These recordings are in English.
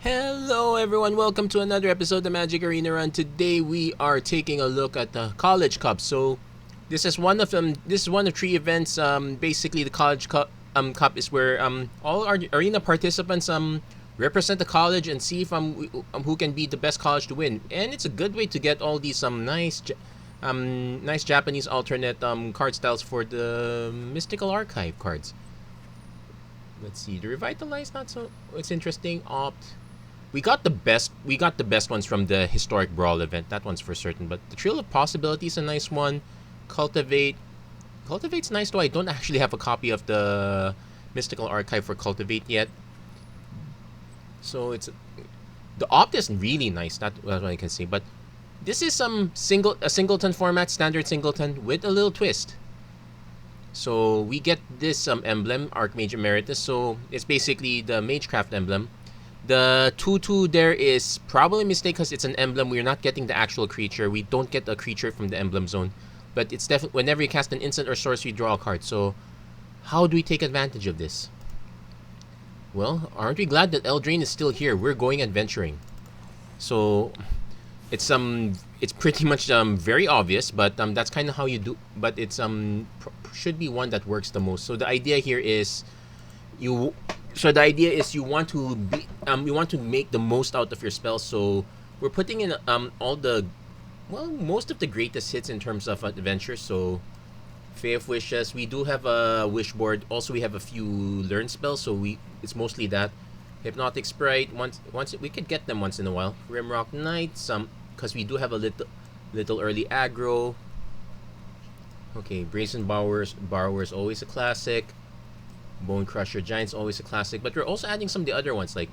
Hello everyone, welcome to another episode of Magic Arena Run. Today we are taking a look at the College Cup. So this is one of them. This is one of three events. Basically the College Cup Cup is where all our arena participants represent the college and see if who can be the best college to win. And it's a good way to get all these nice Japanese alternate card styles for the Mystical Archive cards. Let's see, the Revitalize not so. It's interesting. Opt. We got the best ones from the Historic Brawl event. That one's for certain. But the Trail of Possibility is a nice one. Cultivate's nice, though I don't actually have a copy of the Mystical Archive for Cultivate yet. So it's the Opt is really nice. That's what I can say. But this is a singleton format, standard singleton with a little twist. So we get this emblem, Archmage Emeritus. So it's basically the Magecraft emblem. The 2/2 there is probably a mistake because it's an emblem. We're not getting the actual creature. We don't get a creature from the emblem zone. But it's definitely whenever you cast an instant or sorcery, you draw a card. So how do we take advantage of this? Well, aren't we glad that Eldraine is still here? We're going adventuring. So it's pretty much very obvious, but that's kind of how you do. But it's should be one that works the most. So the idea here is you want to make the most out of your spells. So we're putting in most of the greatest hits in terms of adventure. So Fae of Wishes, we do have a wish board. Also, we have a few learn spells. So it's mostly that. Hypnotic Sprite. Once we could get them once in a while. Rimrock Knight, because we do have a little early aggro. Okay, Brazen Borrower is always a classic. Bone Crusher Giant's always a classic, but we're also adding some of the other ones like,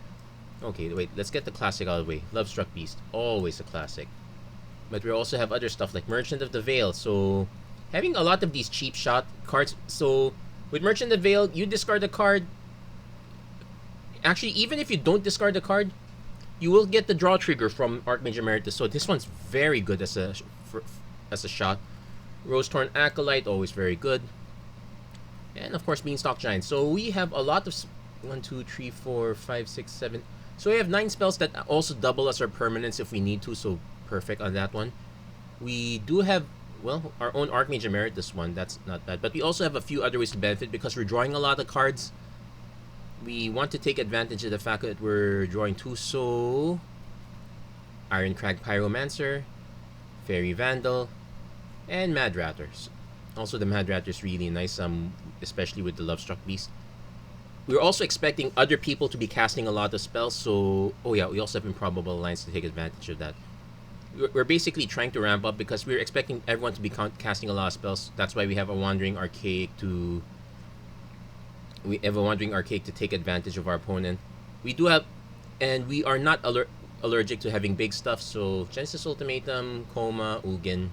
okay, wait, let's get the classic out of the way. Lovestruck Beast, always a classic. But we also have other stuff like Merchant of the Veil. So having a lot of these cheap shot cards. So with Merchant of the Veil, you discard a card. Actually, even if you don't discard the card, you will get the draw trigger from Archmage Emeritus. So this one's very good as a shot. Rose-Torn Acolyte, always very good. And of course, Beanstalk Giant. So we have a lot of 1, 2, 3, 4, 5, 6, 7. So we have 9 spells that also double as our permanents if we need to. So perfect on that one. We do have, well, our own Archmage Emeritus one. That's not bad. But we also have a few other ways to benefit because we're drawing a lot of cards. We want to take advantage of the fact that we're drawing 2. So Ironcrag Pyromancer, Fairy Vandal, and Mad Ratters. Also, the Mad Ratter is really nice, especially with the Lovestruck Beast. We're also expecting other people to be casting a lot of spells, so... Oh yeah, we also have Improbable Alliance to take advantage of that. We're basically trying to ramp up because we're expecting everyone to be casting a lot of spells. That's why we have a Wandering Archaic to... We have a Wandering Archaic to take advantage of our opponent. We do have... And we are not allergic to having big stuff, so... Genesis Ultimatum, Coma, Ugin...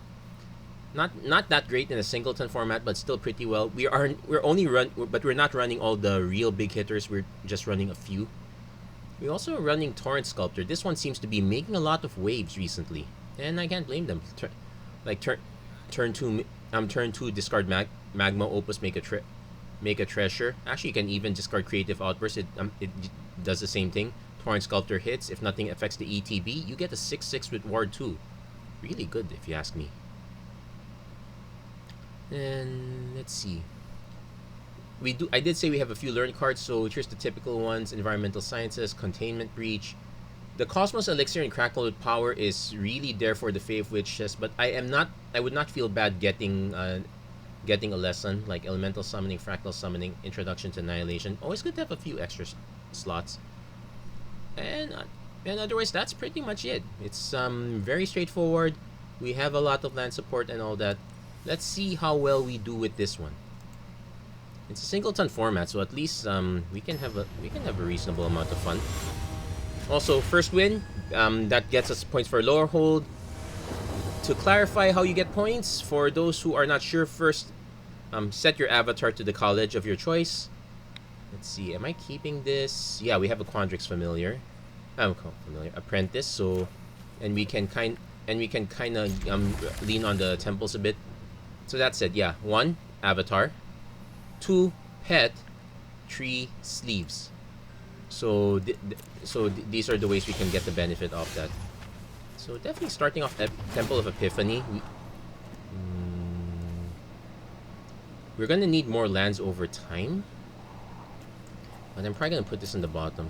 Not that great in a singleton format, but still pretty well. But we're not running all the real big hitters. We're just running a few. We're also running Torrent Sculptor. This one seems to be making a lot of waves recently, and I can't blame them. Turn two, discard Magma Opus, make a treasure. Actually, you can even discard Creative Outburst. It does the same thing. Torrent Sculptor hits. If nothing affects the ETB, you get a 6/6 with Ward 2. Really good, if you ask me. And let's see. I did say we have a few learn cards, so here's the typical ones: Environmental Sciences, Containment Breach. The Cosmos Elixir and Crackle with Power is really there for the Fae of Witches, but I would not feel bad getting a lesson like Elemental Summoning, Fractal Summoning, Introduction to Annihilation. Always good to have a few extra slots. And otherwise, that's pretty much it. It's very straightforward. We have a lot of land support and all that. Let's see how well we do with this one. It's a singleton format, so at least we can have a reasonable amount of fun. Also, first win, that gets us points for lower hold. To clarify how you get points, for those who are not sure, first set your avatar to the college of your choice. Let's see, am I keeping this? Yeah, we have a Quandrix Familiar. Apprentice. So, and we can kind of lean on the temples a bit. So that's it, yeah. 1, Avatar. 2, Pet. 3, Sleeves. So these are the ways we can get the benefit of that. So definitely starting off Temple of Epiphany. We're gonna need more lands over time. But I'm probably gonna put this in the bottom.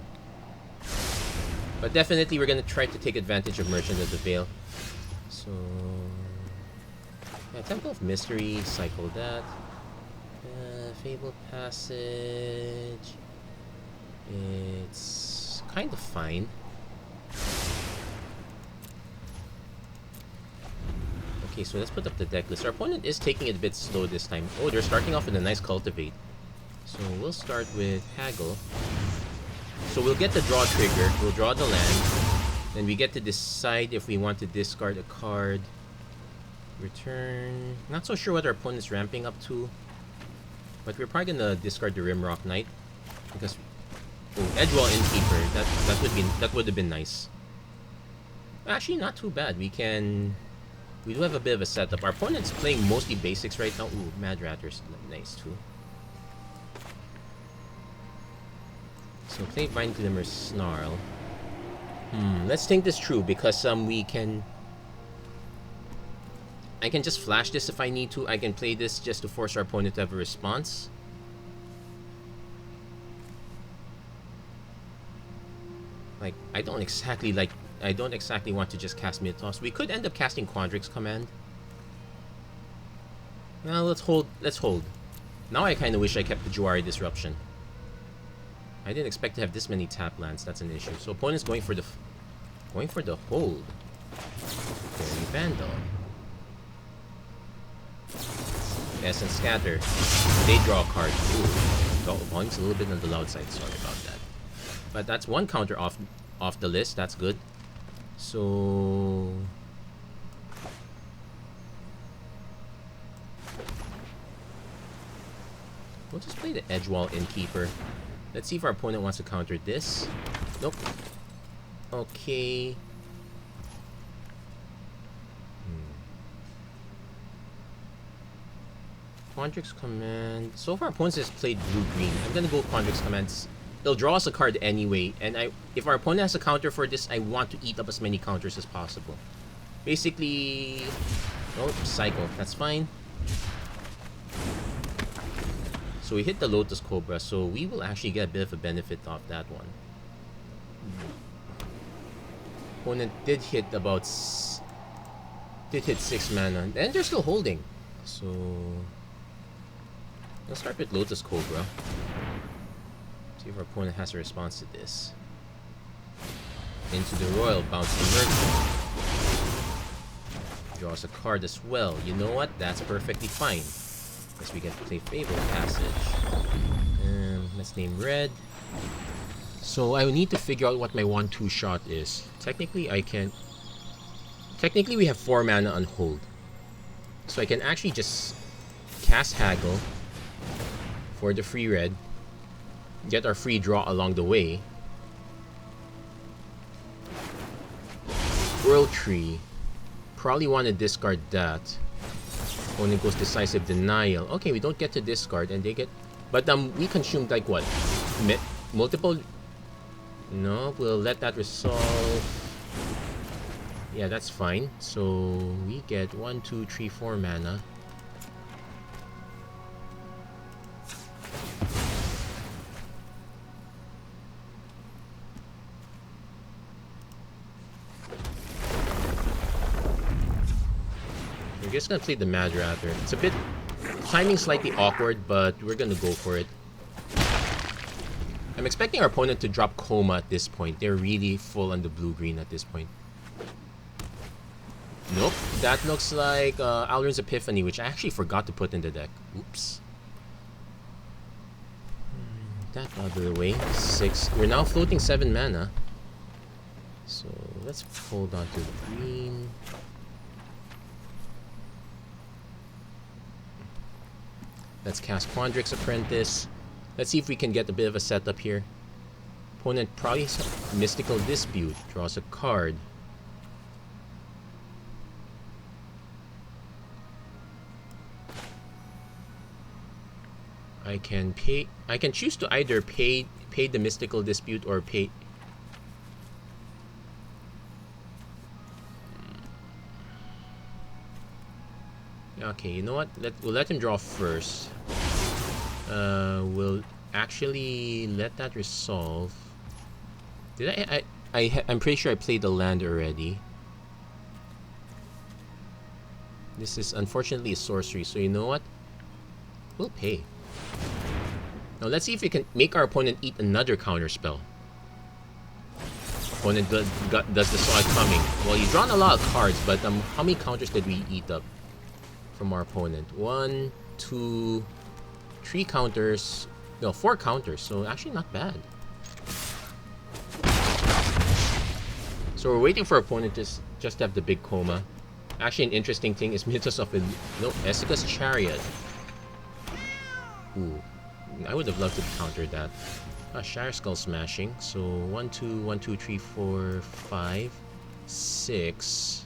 But definitely we're gonna try to take advantage of Merchant of the Veil. So yeah, Temple of Mystery, cycle that. Fable Passage. It's kind of fine. Okay, so let's put up the deck list. Our opponent is taking it a bit slow this time. Oh, they're starting off with a nice Cultivate. So we'll start with Haggle. So we'll get the draw trigger. We'll draw the land. Then we get to decide if we want to discard a card. Return. Not so sure what our opponent's ramping up to. But we're probably gonna discard the Rimrock Knight. Because Edgewall Innkeeper. That would have been nice. Actually, not too bad. We do have a bit of a setup. Our opponent's playing mostly basics right now. Ooh, Mad Ratter's nice too. So play Vine Glimmer Snarl. Let's think this through because I can just flash this if I need to. I can play this just to force our opponent to have a response. Like, I don't exactly want to just cast Mid-Toss. We could end up casting Quandrix Command. Now let's hold. Now I kind of wish I kept the Juari Disruption. I didn't expect to have this many tap lands. That's an issue. So opponent's going for the hold. Fairy Vandal. Essence Scatter. They draw a card. Ooh. Volume's a little bit on the loud side. Sorry about that. But that's one counter off the list. That's good. So we'll just play the Edgewall Innkeeper. Let's see if our opponent wants to counter this. Nope. Okay. Quandrix Command. So far, opponents has played blue-green. I'm gonna go Quandrix Commands. They'll draw us a card anyway, and if our opponent has a counter for this, I want to eat up as many counters as possible. Basically, oh, cycle. That's fine. So we hit the Lotus Cobra, so we will actually get a bit of a benefit off that one. Opponent did hit 6 mana, and they're still holding. So let's start with Lotus Cobra. See if our opponent has a response to this. Into the Royal, bounce the Merchant. Draws a card as well. You know what? That's perfectly fine. Guess we get to play Fable Passage. Let's name red. So I need to figure out what my 1-2 shot is. Technically, we have 4 mana on hold. So I can actually just cast Haggle for the free red. Get our free draw along the way. World Tree. Probably want to discard that. Opponent goes Decisive Denial. Okay, we don't get to discard and they get... But we consumed like what? Multiple... No, we'll let that resolve. Yeah, that's fine. So we get 1, 2, 3, 4 mana. We're just gonna play the Mad Ratter. It's a bit... timing slightly awkward, but we're gonna go for it. I'm expecting our opponent to drop Coma at this point. They're really full on the blue-green at this point. Nope. That looks like Alrund's Epiphany, which I actually forgot to put in the deck. Oops. That out of the way. 6. We're now floating 7 mana. So let's hold on to the green. Let's cast Quandrix Apprentice. Let's see if we can get a bit of a setup here. Opponent probably has Mystical Dispute. Draws a card. I can choose to either pay paid the Mystical Dispute or paid... Okay, you know what? We'll let him draw first. We'll actually let that resolve. Did I'm pretty sure I played the land already. This is unfortunately a sorcery, so you know what? We'll pay. Now let's see if we can make our opponent eat another counter spell. Opponent does the saw it coming. Well, you've drawn a lot of cards, but how many counters did we eat up from our opponent? 1, 2, 3 counters. No, 4 counters. So actually not bad. So we're waiting for our opponent just to have the big coma. Actually, an interesting thing is Mythos of Essica's Chariot. Ooh, I would have loved to counter that. Shire Skull Smashing. So 1, 2, 1, 2, 3, 4, 5, 6.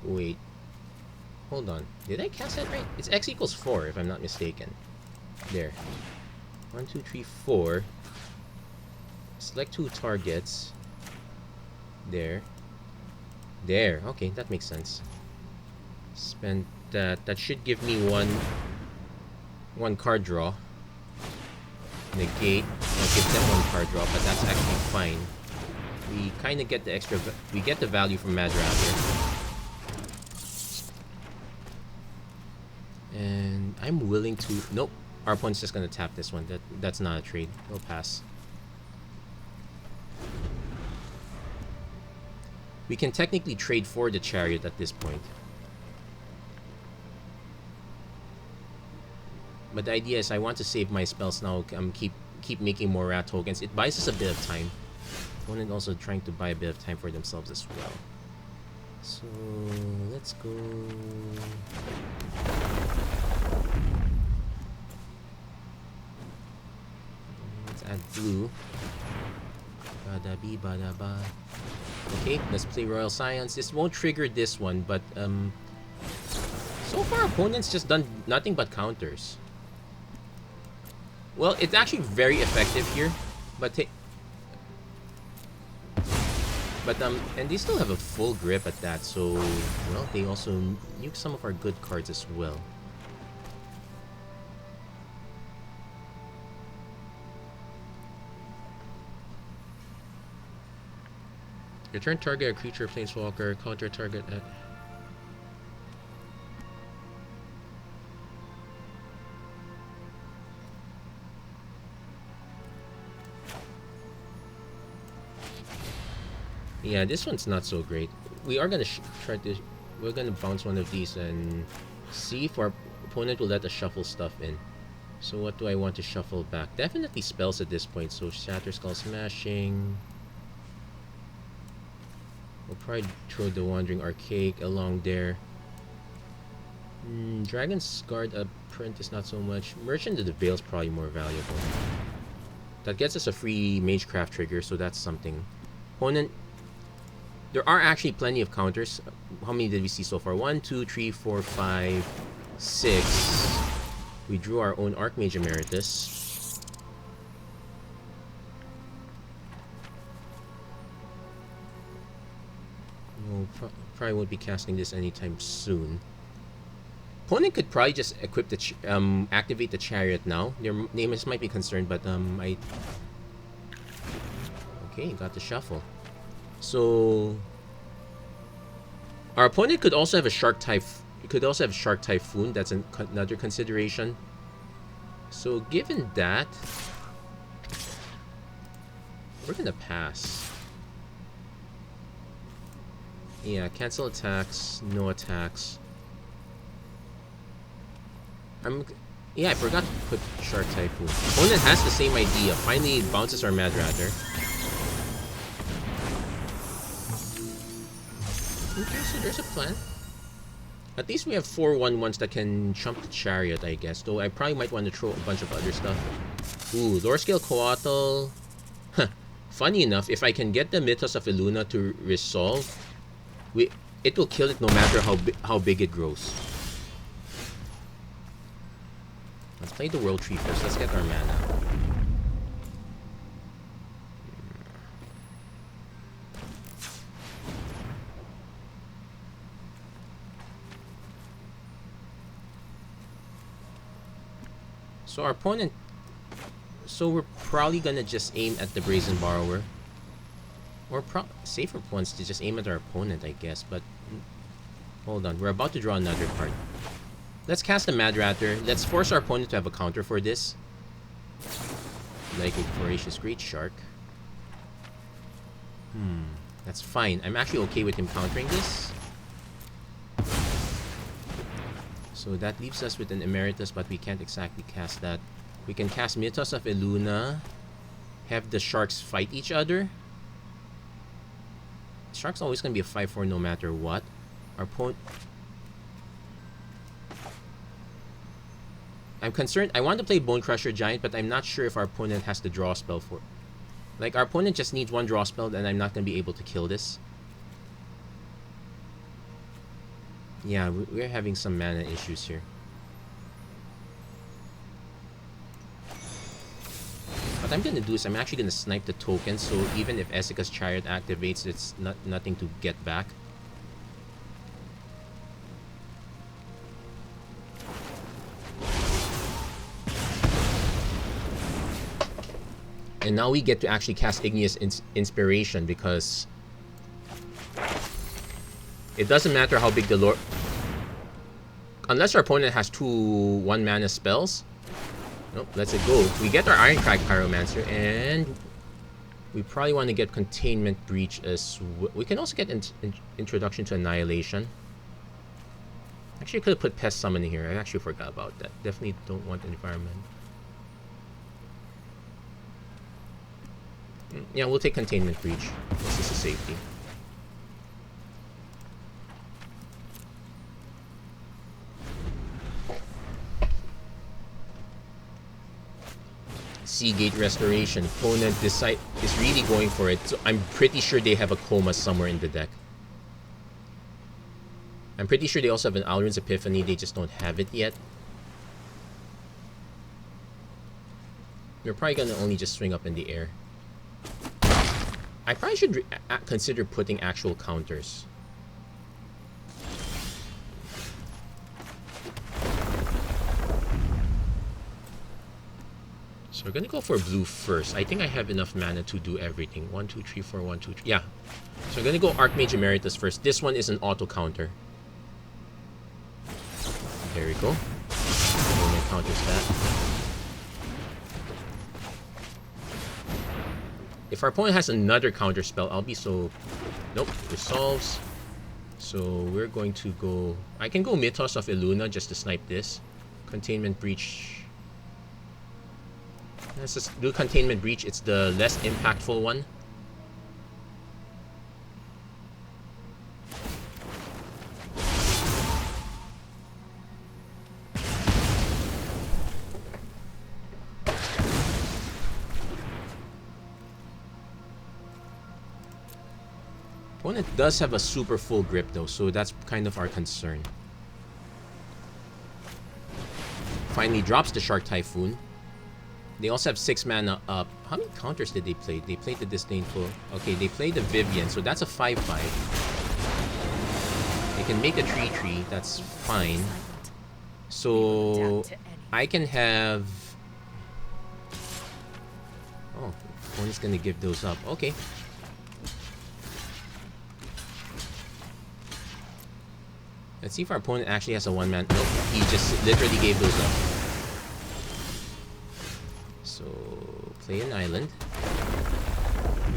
Wait. Hold on. Did I cast that right? It's X equals 4, if I'm not mistaken. There. 1, 2, 3, 4. Select 2 targets. There. There. Okay, that makes sense. Spend that. That should give me one card draw. Negate. That gives them 1 card draw, but that's actually fine. We kind of get the extra... We get the value from Mad Raptor. And I'm willing to... Nope. Our opponent's just going to tap this one. That's not a trade. We'll pass. We can technically trade for the Chariot at this point. But the idea is I want to save my spells now. Keep making more rat tokens. It buys us a bit of time. Opponent also trying to buy a bit of time for themselves as well. So let's go. Let's add blue. Bada bee bada ba. Okay, let's play Royal Scions. This won't trigger this one, but so far opponent's just done nothing but counters. Well, it's actually very effective here, but and they still have a full grip at that, so, well, they also nuke some of our good cards as well. Return target a creature, planeswalker, counter target at... Yeah, this one's not so great. We are gonna try to... We're gonna bounce one of these and see if our opponent will let us shuffle stuff in. So what do I want to shuffle back? Definitely spells at this point. So Shatter Skull Smashing. We'll probably throw the Wandering Archaic along there. Dragon's Guard print is not so much. Merchant of the Veil is probably more valuable. That gets us a free Magecraft trigger, so that's something. Opponent... There are actually plenty of counters. How many did we see so far? 1, 2, 3, 4, 5, 6. We drew our own Archmage Emeritus. No, probably won't be casting this anytime soon. Opponent could probably just equip the activate the Chariot now. Their names might be concerned, but okay, got the shuffle. So our opponent could also have a Shark Typhoon. That's another consideration. So given that, we're gonna pass. Yeah, cancel attacks, no attacks. Yeah, I forgot to put Shark Typhoon. Opponent has the same idea. Finally, it bounces our Mad Raptor. Okay, so there's a plan. At least we have 4/1/1s that can jump the chariot, I guess. Though I probably might want to throw a bunch of other stuff. Ooh, lower scale Coatl. Huh. Funny enough, if I can get the Mythos of Illuna to resolve, it will kill it no matter how big it grows. Let's play the World Tree first. Let's get our mana. So our opponent... So we're probably gonna just aim at the Brazen Borrower. Or safer ones to just aim at our opponent, I guess. But hold on, we're about to draw another card. Let's cast a Mad Ratter. Let's force our opponent to have a counter for this. Like a Voracious Great Shark. That's fine. I'm actually okay with him countering this. So that leaves us with an Emeritus, but we can't exactly cast that. We can cast Mythos of Illuna. Have the sharks fight each other. Shark's always going to be a 5/4 no matter what. Our opponent... I'm concerned. I want to play Bone Crusher Giant, but I'm not sure if our opponent has the draw spell for... Like, our opponent just needs one draw spell, and I'm not going to be able to kill this. Yeah, we're having some mana issues here. What I'm going to do is I'm actually going to snipe the token, so even if Esika's Chariot activates, it's nothing to get back. And now we get to actually cast Igneous Inspiration because it doesn't matter how big the lord... Unless our opponent has 2 1-mana spells. Nope, let's it go. We get our Ironcrag Pyromancer, and we probably want to get Containment Breach as well. We can also get Introduction to Annihilation. Actually, I could have put Pest Summoning here. I actually forgot about that. Definitely don't want Environment. Yeah, we'll take Containment Breach. This is a safety. Seagate Restoration. Opponent is really going for it. So I'm pretty sure they have a Coma somewhere in the deck. I'm pretty sure they also have an Alrund's Epiphany. They just don't have it yet. They're probably gonna only just swing up in the air. I probably should consider putting actual counters. So we're gonna go for blue first. I think I have enough mana to do everything. 1, 2, 3, 4, 1, 2, 3. Yeah. So we're gonna go Archmage Emeritus first. This one is an auto counter. There we go. Opponent counters that. If our opponent has another counter spell, I'll be so... Nope, resolves. So we're going to go... I can go Mythos of Illuna just to snipe this. Containment Breach. Let's just do Containment Breach. It's the less impactful one. Opponent does have a super full grip though, so that's kind of our concern. Finally drops the Shark Typhoon. They also have 6 mana up. How many counters did they play? They played the Disdainful. Okay, they played the Vivian, so that's a 5/5. They can make a 3/3, that's fine. So I can have... Oh, opponent's gonna give those up. Okay. Let's see if our opponent actually has a 1-man. Nope, he just literally gave those up. So, play an island.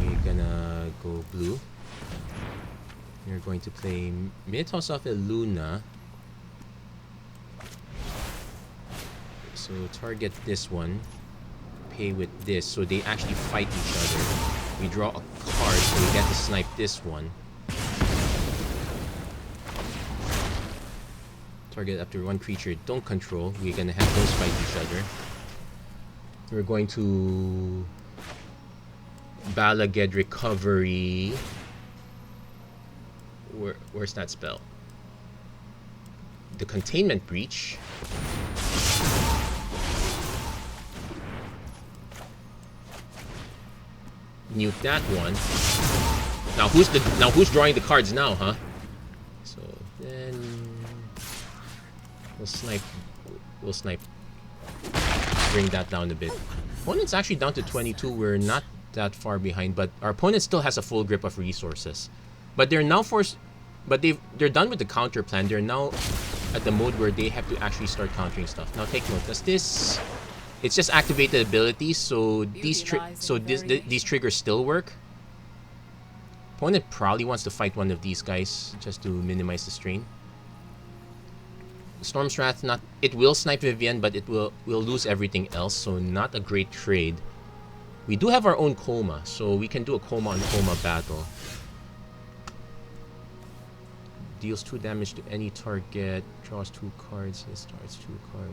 We're gonna go blue. We're going to play Mythos of Illuna. So, target this one. Pay with this. So, they actually fight each other. We draw a card, so we get to snipe this one. Target up to one creature don't control. We're gonna have those fight each other. We're going to Balaged Recovery. Where's that spell? The Containment Breach. Nuke that one. Now who's drawing the cards now, huh? So then we'll snipe. Bring that down a bit. Opponent's actually down to 22. We're not that far behind, but our opponent still has a full grip of resources. But they're now forced. But they're done with the counter plan. They're now at the mode where they have to actually start countering stuff. Now take note. Does this? It's just activated abilities, so these triggers still work. Opponent probably wants to fight one of these guys just to minimize the strain. Storm's Wrath, it will snipe Vivian, but we'll lose everything else, so not a great trade. We do have our own Coma, so we can do a Coma on Coma battle. Deals 2 damage to any target, draws 2 cards, and starts 2 cards.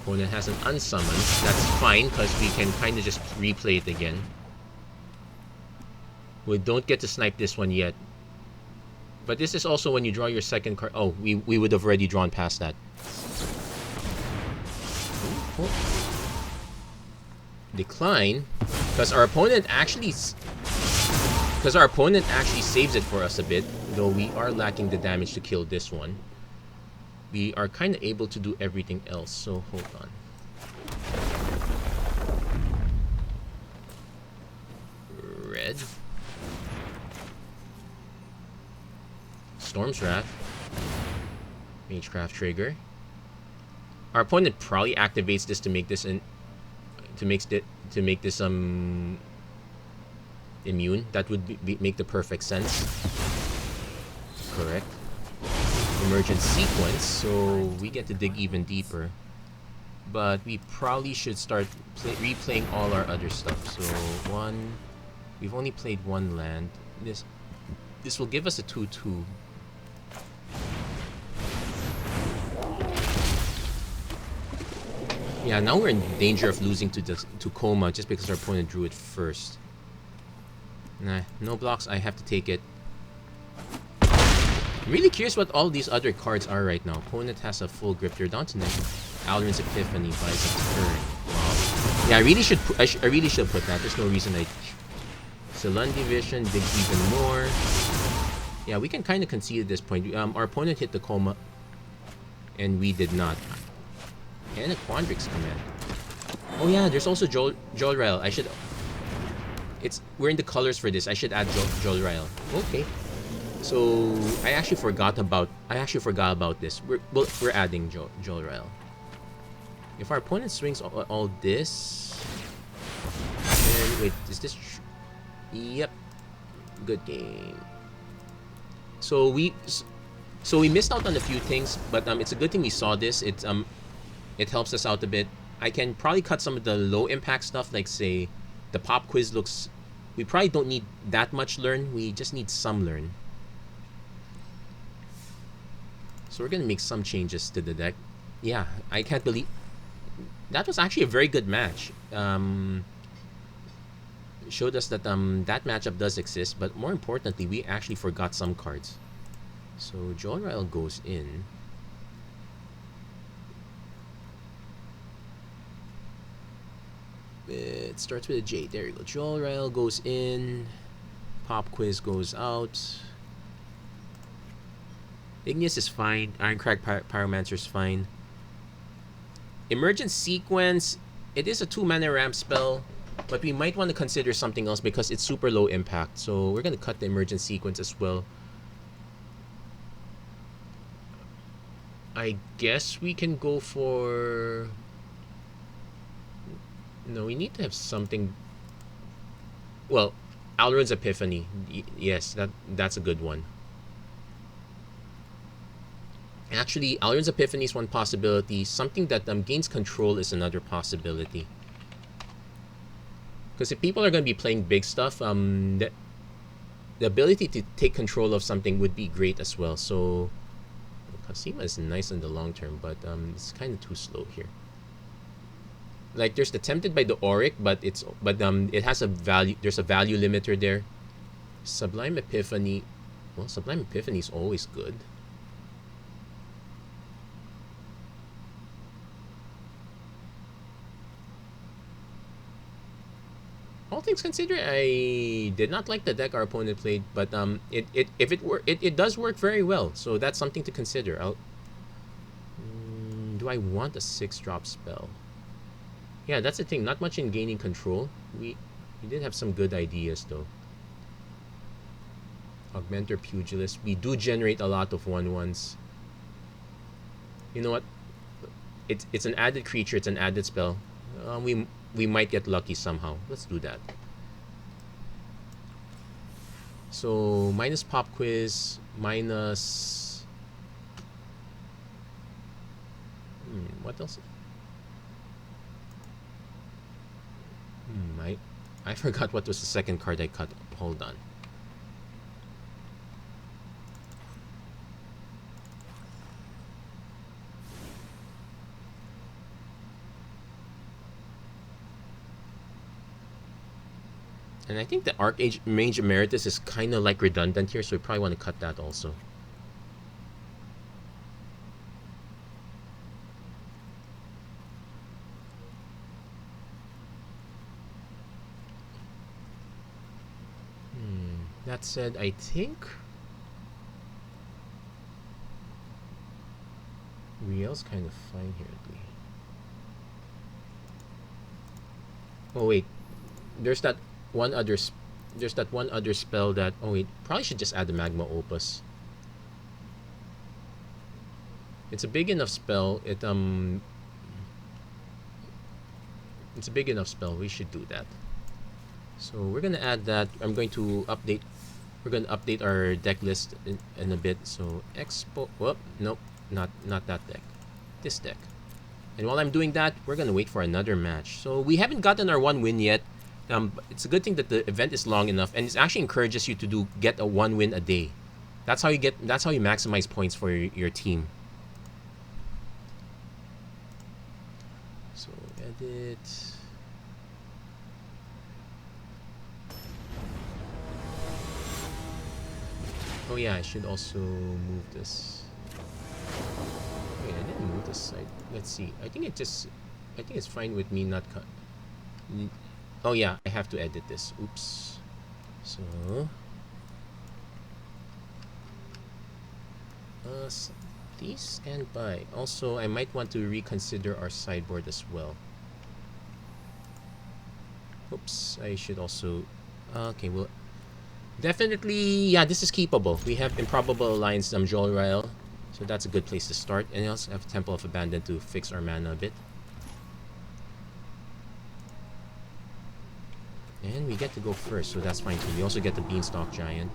Opponent has an unsummoned. That's fine, because we can kind of just replay it again. We don't get to snipe this one yet. But this is also when you draw your second card. Oh, we would have already drawn past that. Oh. Decline, because our opponent actually saves it for us a bit, though we are lacking the damage to kill this one. We are kind of able to do everything else, so hold on. Red. Storm's Wrath. Magecraft trigger. Our opponent probably activates this to make this immune. That would make the perfect sense. Correct. Emergent sequence, so we get to dig even deeper. But we probably should start replaying all our other stuff. So we've only played one land. This will give us a 2/2. Yeah, now we're in danger of losing to Coma just because our opponent drew it first. Nah, no blocks. I have to take it. I'm really curious what all these other cards are right now. Opponent has a full grip. They're down to Alrund's Epiphany buys a turn. Wow. Yeah, I really should put that. There's no reason I. Salon Division, dig even more. Yeah, we can kind of concede at this point. Our opponent hit the Coma, and we did not. And a Quandrix command. Oh yeah, there's also Jolrael. We're in the colors for this. I should add Jolrael. Okay. So I actually forgot about this. We're adding Jolrael. If our opponent swings all this, and wait, is this? Yep, good game. So we missed out on a few things, but it's a good thing we saw this. It helps us out a bit. I can probably cut some of the low impact stuff, like say the pop quiz looks. We probably don't need that much learn. We just need some learn. So we're gonna make some changes to the deck. Yeah, I can't believe that was actually a very good match. Showed us that that matchup does exist, but more importantly, we actually forgot some cards. So Jolrael goes in. It starts with a J. There you go. Jolrael goes in. Pop quiz goes out. Igneous is fine. Ironcrag Pyromancer is fine. Emergent Sequence. It is a 2-mana ramp spell, but we might want to consider something else because it's super low impact. So we're going to cut the Emergent Sequence as well. I guess we can go for... No, we need to have something... Well, Alrund's Epiphany. Yes, that's a good one. Actually, Alrund's Epiphany is one possibility. Something that gains control is another possibility. Because if people are going to be playing big stuff, the ability to take control of something would be great as well. So Kasima is nice in the long term, but it's kind of too slow here. Like there's the Tempted by the Auric, but it has a value. There's a value limiter there. Sublime Epiphany. Well, Sublime Epiphany is always good. All things considered, I did not like the deck our opponent played, but it does work very well. So that's something to consider. Do I want a 6-drop spell? Yeah, that's the thing. Not much in gaining control. We did have some good ideas though. Augmenter Pugilist. We do generate a lot of 1/1s. You know what? It's an added creature. It's an added spell. We might get lucky somehow. Let's do that. So minus Pop Quiz, minus what else? I forgot what was the second card I cut. Hold on. And I think the Archmage Emeritus is kind of like redundant here, so we probably want to cut that also. That said, I think Riel's kind of fine here. Oh wait, there's that one other spell that, oh wait, probably should just add the Magma Opus. It's a big enough spell. It's a big enough spell. We should do that. So we're gonna add that. We're gonna update our deck list in a bit. So expo. Whoop, nope, not that deck. This deck. And while I'm doing that, we're gonna wait for another match. So we haven't gotten our 1 win yet. It's a good thing that the event is long enough, and it actually encourages you to get a 1 win a day. That's how you maximize points for your team. So edit. Oh yeah, I should also move this. Wait, I didn't move this side. Let's see. I think it's fine with me not cut. Oh yeah, I have to edit this. Oops. So these stand by. Also, I might want to reconsider our sideboard as well. Oops, I should also. Okay, well, definitely, yeah, this is keepable. We have Improbable Alliance, Jolrael, so that's a good place to start. And we also have Temple of Abandon to fix our mana a bit. And we get to go first, so that's fine too. We also get the Beanstalk Giant.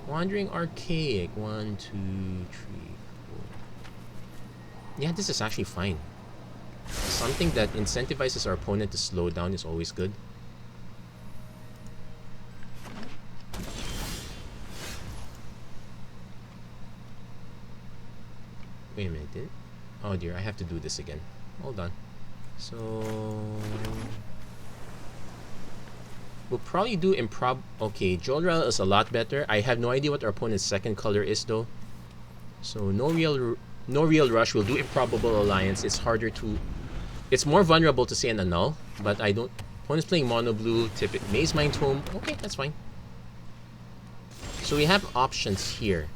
Wandering Archaic. 1, 2, 3, 4. Yeah, this is actually fine. Something that incentivizes our opponent to slow down is always good. Wait a minute. Oh dear, I have to do this again. Hold on. So we'll probably do Okay, Jolrael is a lot better. I have no idea what our opponent's second color is though. So no real rush. We'll do Improbable Alliance. It's more vulnerable to say an annul, but I don't. Opponent's playing mono blue. Tip it. Maze Mind Tome. Okay, that's fine. So we have options here.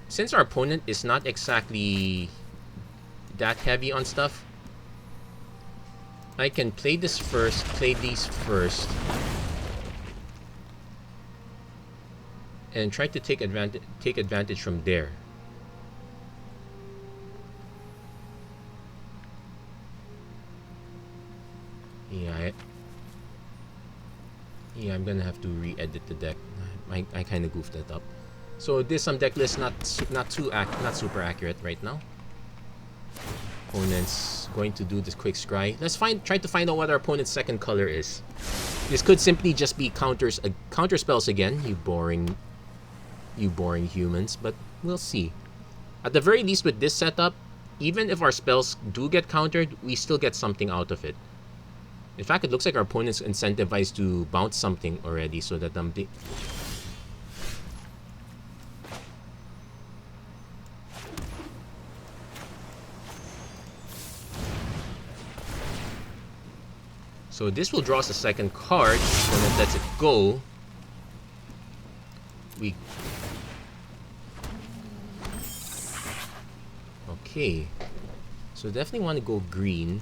Since our opponent is not exactly that heavy on stuff, I can play this first, play these first, and try to take advantage from there. Yeah, I'm gonna have to re-edit the deck. I kind of goofed that up. So this deck list not super accurate right now. Opponent's going to do this quick scry. Let's try to find out what our opponent's second color is. This could simply just be counter spells again, you boring humans, but we'll see. At the very least with this setup, even if our spells do get countered, we still get something out of it. In fact, it looks like our opponent's incentivized to bounce something already, so that so this will draw us a second card. Opponent lets it go. Okay, so definitely want to go green.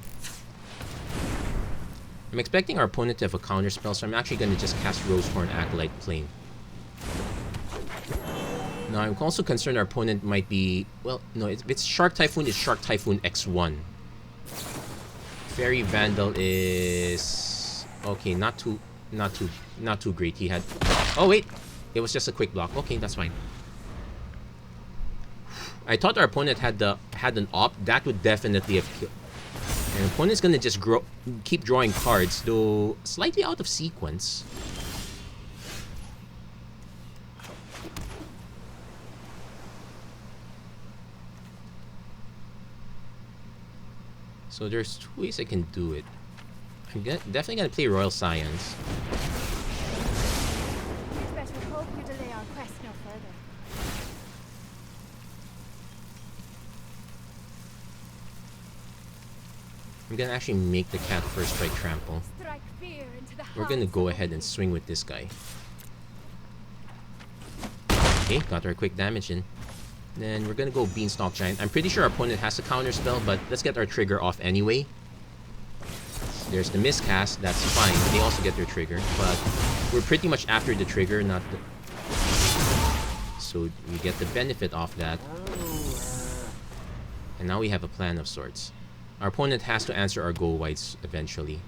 I'm expecting our opponent to have a counter spell, so I'm actually going to just cast Rosehorn Acolyte Plane. Now, I'm also concerned our opponent might be... Well, no, if it's Shark Typhoon, it's Shark Typhoon X1. Fairy Vandal is... Okay, not too great. He had... Oh, wait! It was just a quick block. Okay, that's fine. I thought our opponent had an op. That would definitely have killed. And opponent's gonna just keep drawing cards, though slightly out of sequence. So there's two ways I can do it. I'm definitely gonna play Royal Scions. We'd better hope you delay our quest no further. I'm gonna actually make the cat first strike trample. Strike fear into the We're gonna go ahead and swing with this guy. Okay, got our quick damage in. Then we're gonna go Beanstalk Giant. I'm pretty sure our opponent has a counter spell, but let's get our trigger off anyway. There's the miscast, that's fine. They also get their trigger, but we're pretty much after the trigger, not the... So we get the benefit off that. And now we have a plan of sorts. Our opponent has to answer our go whites eventually.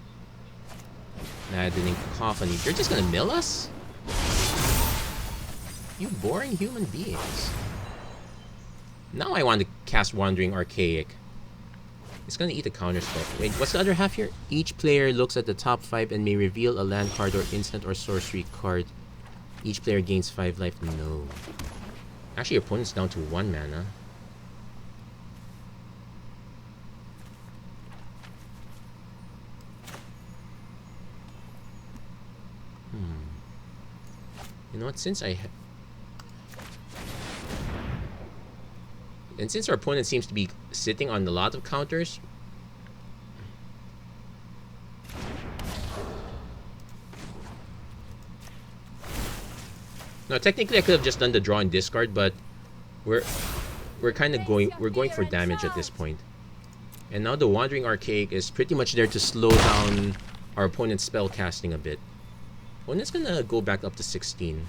Maddening Cacophony. You're just gonna mill us? You boring human beings. Now I want to cast Wandering Archaic. It's gonna eat a counter spell. Wait, what's the other half here? Each player looks at the top 5 and may reveal a land card or instant or sorcery card. Each player gains 5 life. No. Actually, your opponent's down to 1 mana. You know what? Since our opponent seems to be sitting on a lot of counters, no, technically I could have just done the draw and discard, but we're going for damage at this point. And now the Wandering Archaic is pretty much there to slow down our opponent's spell casting a bit. Opponent's gonna go back up to 16.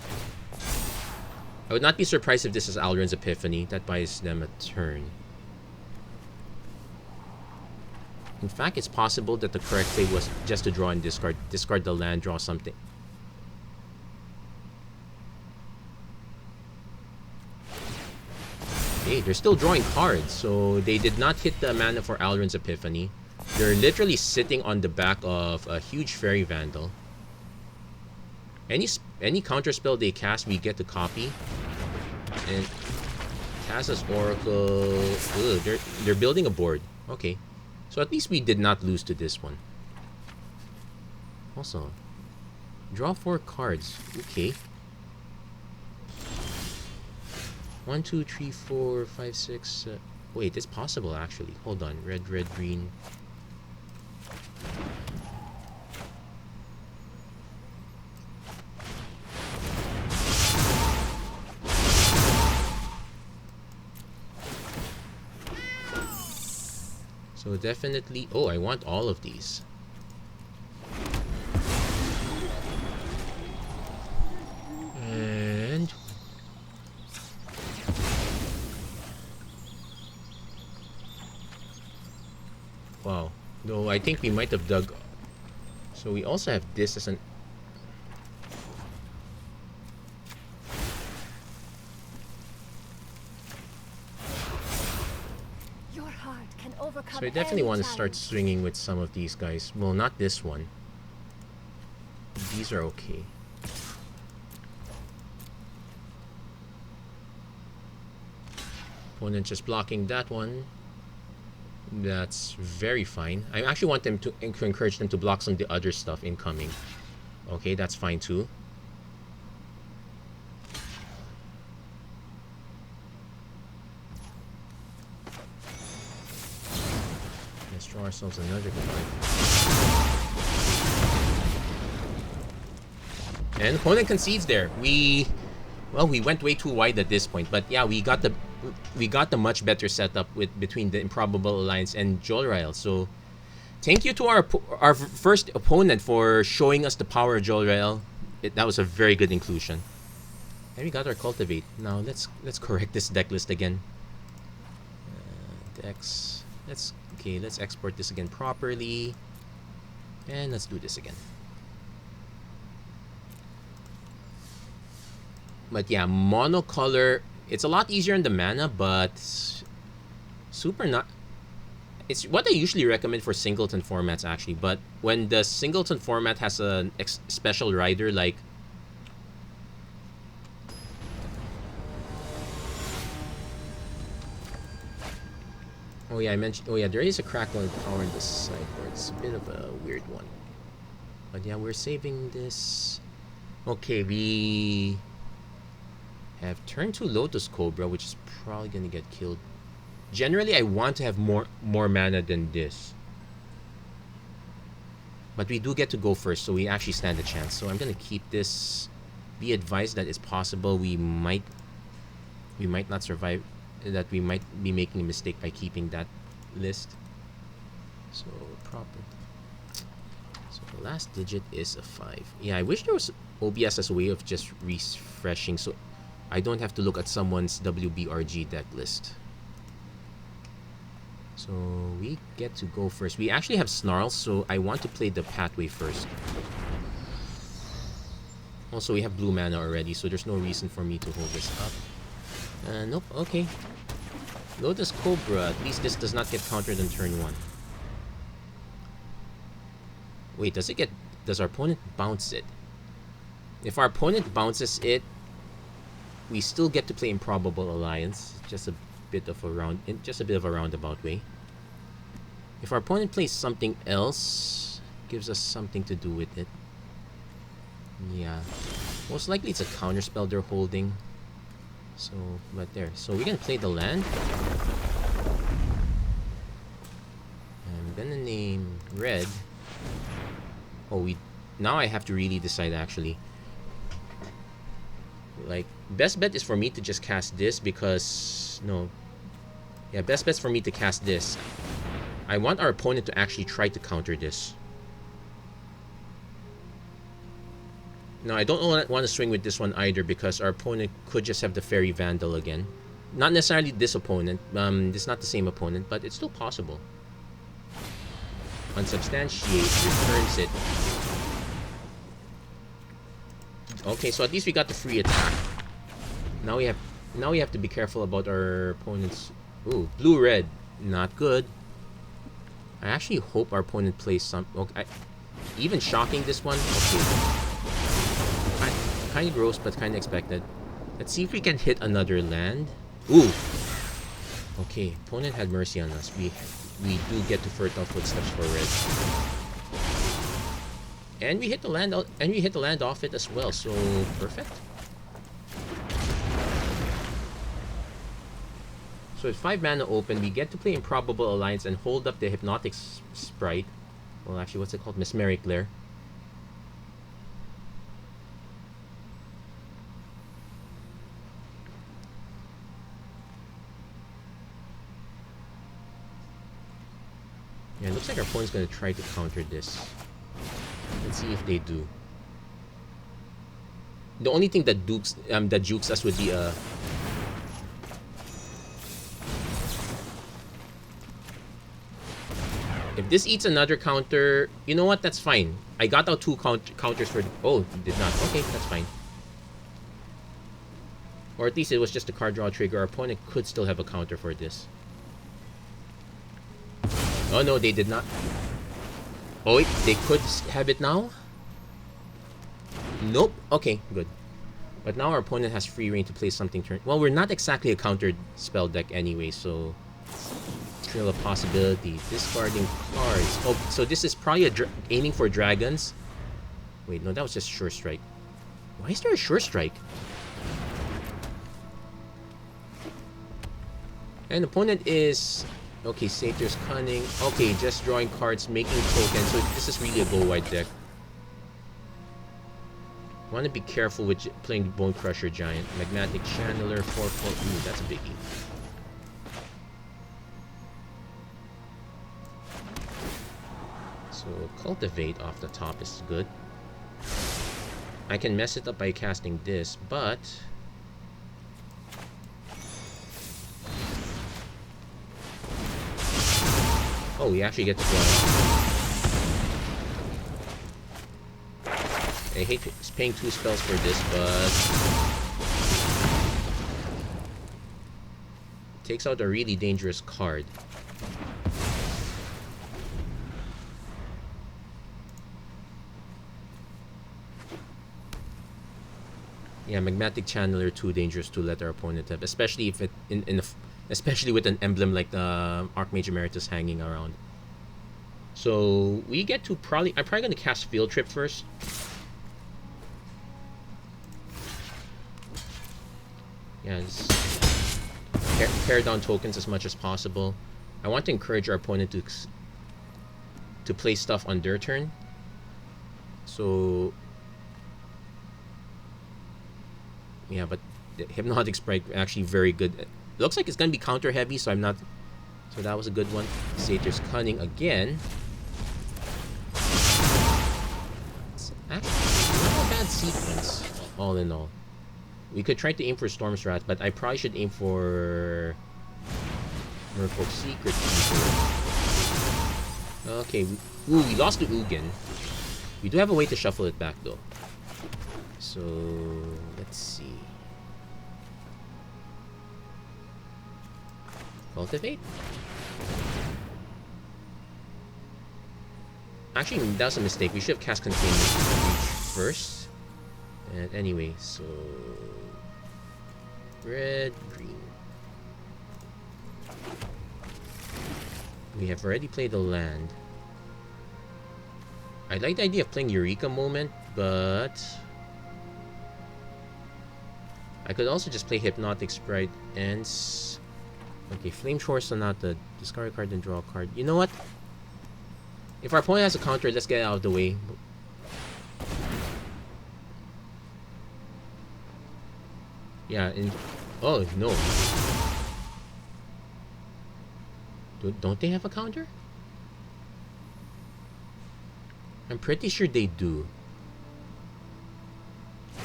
I would not be surprised if this is Alrund's Epiphany. That buys them a turn. In fact, it's possible that the correct play was just to draw and discard. Discard the land, draw something. Okay, they're still drawing cards, so they did not hit the mana for Alrund's Epiphany. They're literally sitting on the back of a huge Fairy Vandal. Any counter spell they cast, we get to copy. And Tassa's Oracle. Ugh, they're building a board. Okay, so at least we did not lose to this one. Also, draw 4 cards. Okay. 1, 2, 3, 4, 5, 6. Wait, it's possible actually. Hold on. Red, red, green. So definitely... Oh, I want all of these. And... Wow. Though I think we might have dug... So we also have this as an... overcome So I definitely any want to start challenge. swinging with some of these guys. Well, not this one. These are okay. Opponent just blocking that one. That's very fine. I actually want them to encourage them to block some of the other stuff incoming. Okay, that's fine too. Let's draw ourselves another card. And opponent concedes there. We went way too wide at this point, but yeah, we got the much better setup with between the Improbable Alliance and Jolrael. So thank you to our first opponent for showing us the power of Jolrael. That was a very good inclusion. And we got our Cultivate. Now let's correct this deck list again. Decks. Let's export this again properly. And let's do this again. But yeah, monocolor, it's a lot easier in the mana, but super not. It's what I usually recommend for singleton formats actually, but when the singleton format has a special rider like oh yeah, I mentioned, oh yeah, there is a crackle power in the sideboard. It's a bit of a weird one. But yeah, we're saving this. Okay, we have turn 2 Lotus Cobra, which is probably gonna get killed. Generally, I want to have more mana than this. But we do get to go first, so we actually stand a chance. So I'm gonna keep this. Be advised that it's possible we might not survive, that we might be making a mistake by keeping that list. So proper. So the last digit is a 5. Yeah, I wish there was OBS as a way of just refreshing, so I don't have to look at someone's WBRG deck list. So we get to go first. We actually have Snarls, so I want to play the Pathway first. Also, we have blue mana already, so there's no reason for me to hold this up. Nope, okay. Lotus Cobra, at least this does not get countered on turn 1. Wait, does our opponent bounce it? If our opponent bounces it, we still get to play Improbable Alliance. Just a bit of a roundabout way. If our opponent plays something else, gives us something to do with it. Yeah, most likely it's a counter spell they're holding. So, but there. So we're gonna play the land. I'm gonna name red. Oh, now I have to really decide actually. Like, best bet is for me to just cast this because best bet's for me to cast this. I want our opponent to actually try to counter this. No, I don't want to swing with this one either because our opponent could just have the Fairy Vandal again. Not necessarily this opponent. This is not the same opponent, but it's still possible. Unsubstantiate, returns it. Okay, so at least we got the free attack. Now we have to be careful about our opponent's. Ooh, blue-red, not good. I actually hope our opponent plays some. Okay, even shocking this one. Okay. Kind of gross, but kind of expected. Let's see if we can hit another land. Ooh. Okay, opponent had mercy on us. We do get to Fertile Footsteps for red. And we hit the land out, and we hit the land off it as well. So perfect. So with 5 mana open, we get to play Improbable Alliance and hold up the Hypnotic Sprite. Well, actually, what's it called? Mesmeric Glare. Yeah, it looks like our opponent's going to try to counter this. Let's see if they do. The only thing that jukes us would be if this eats another counter, you know what? That's fine. I got out 2 counters for. Oh, did not. Okay, that's fine. Or at least it was just a card draw trigger. Our opponent could still have a counter for this. Oh no, they did not. Oh wait, they could have it now? Nope. Okay, good. But now our opponent has free reign to play something turn. Well, we're not exactly a countered spell deck anyway, so trail of possibility. Discarding cards. Oh, so this is probably aiming for dragons. Wait, no, that was just sure strike. Why is there a sure strike? And opponent is okay. Satyr's Cunning. Okay, just drawing cards, making tokens. So this is really a go wide deck. Want to be careful with playing Bone Crusher Giant. Magmatic Channeler, 4/4. Ooh, that's a biggie. So Cultivate off the top is good. I can mess it up by casting this, but oh, we actually get to draw. I hate paying 2 spells for this, but it takes out a really dangerous card. Yeah, Magmatic Channeler too dangerous to let our opponent have, especially if it especially with an emblem like the Archmage Emeritus hanging around. So we get to I'm probably gonna cast Field Trip first. Yeah, pare down tokens as much as possible. I want to encourage our opponent to play stuff on their turn. So yeah, but the Hypnotic Sprite actually very good. It looks like it's gonna be counter heavy, so I'm not. So that was a good one. Satyr's Cunning again. It's actually not a bad sequence, all in all. We could try to aim for Storm's Wrath, but I probably should aim for Merfolk Secret Keeper. Okay, we lost to Ugin. We do have a way to shuffle it back though. So let's see. Cultivate? Actually, that was a mistake. We should have cast Containment first. And anyway, so red, green. We have already played the land. I like the idea of playing Eureka Moment, but I could also just play Hypnotic Sprite and okay, Flameshore Sonata. Discard a card and draw a card. You know what? If our opponent has a counter, let's get it out of the way. Yeah, and oh no. Don't they have a counter? I'm pretty sure they do.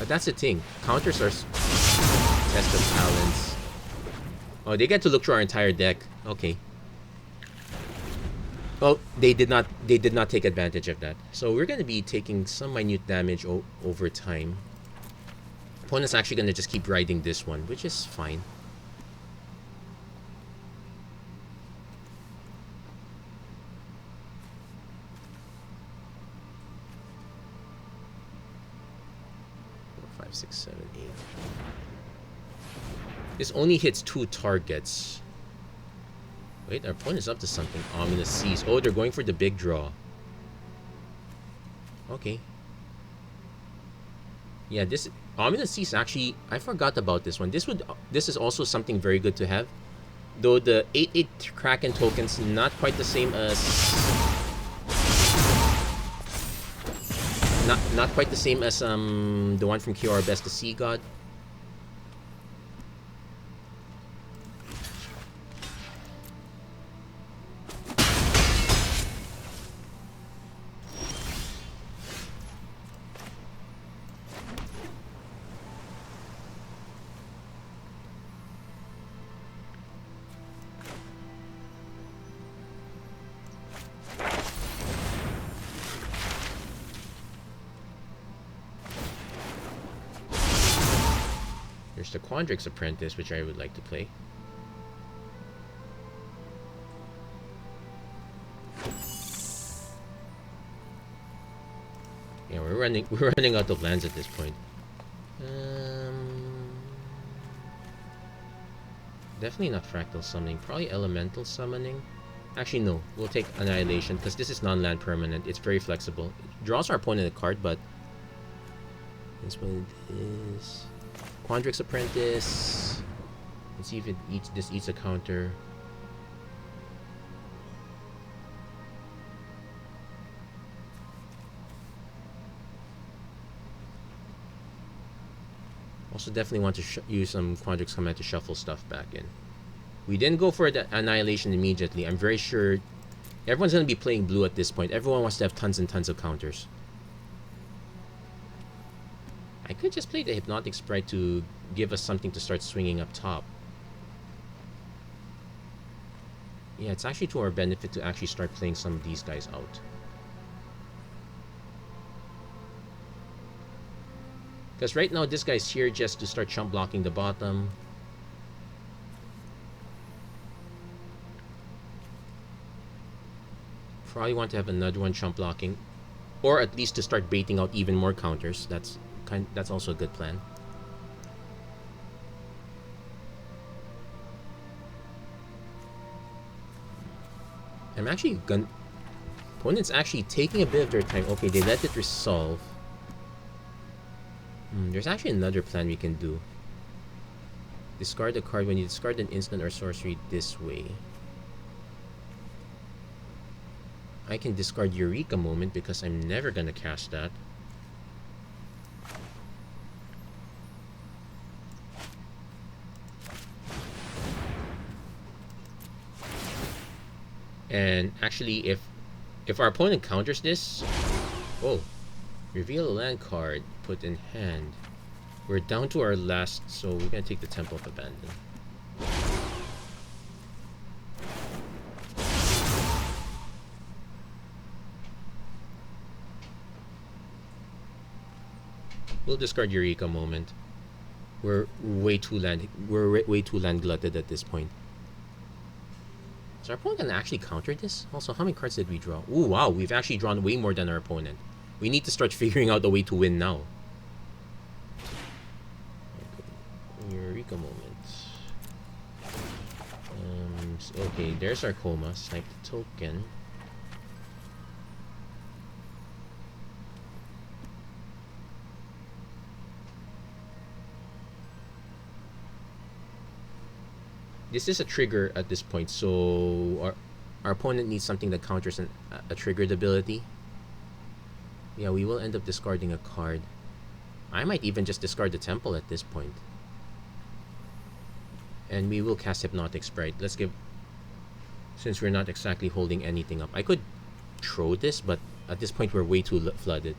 But that's the thing. Counters are test of talents. Oh, they get to look through our entire deck. Okay. Well, they did not take advantage of that. So we're gonna be taking some minute damage over time. Opponent's actually gonna just keep riding this one, which is fine. Four, 5, 6, 7, 8. This only hits 2 targets. Wait, our opponent's up to something. Ominous Seas. Oh, they're going for the big draw. Okay. Yeah, this Ominous Seas actually, I forgot about this one. This is also something very good to have. Though the 8/8 Kraken token's not quite the same as not quite the same as the one from Kiora Best, the Sea God. The Quandrix Apprentice, which I would like to play. we're running out of lands at this point. Definitely not fractal summoning. Probably elemental summoning. Actually, no. We'll take Annihilation because this is non-land permanent. It's very flexible. It draws our opponent a card, but that's what it is. Quandrix Apprentice. Let's see if it eats a counter. Also, definitely want to use some Quandrix Command to shuffle stuff back in. We didn't go for the Annihilation immediately. I'm very sure everyone's going to be playing blue at this point. Everyone wants to have tons and tons of counters. I could just play the Hypnotic Sprite to give us something to start swinging up top. Yeah, it's actually to our benefit to actually start playing some of these guys out. Because right now, this guy's here just to start chump blocking the bottom. Probably want to have another one chump blocking. Or at least to start baiting out even more counters. That's also a good plan. I'm actually opponent's actually taking a bit of their time. Okay, they let it resolve. There's actually another plan we can do. Discard a card when you discard an instant or sorcery this way. I can discard Eureka Moment because I'm never gonna cast that. And actually, if our opponent counters this, oh, reveal a land card, put in hand. We're down to our last, so we're gonna take the Temple of Abandon. We'll discard Eureka Moment. We're way too land glutted at this point. Is our opponent gonna actually counter this? Also, how many cards did we draw? Ooh, wow, we've actually drawn way more than our opponent. We need to start figuring out a way to win now. Eureka Moment. Okay, there's our Coma. Snipe the token. This is a trigger at this point, so our opponent needs something that counters a triggered ability. Yeah, we will end up discarding a card. I might even just discard the Temple at this point. And we will cast Hypnotic Sprite. Let's give... Since we're not exactly holding anything up. I could throw this, but at this point we're way too flooded.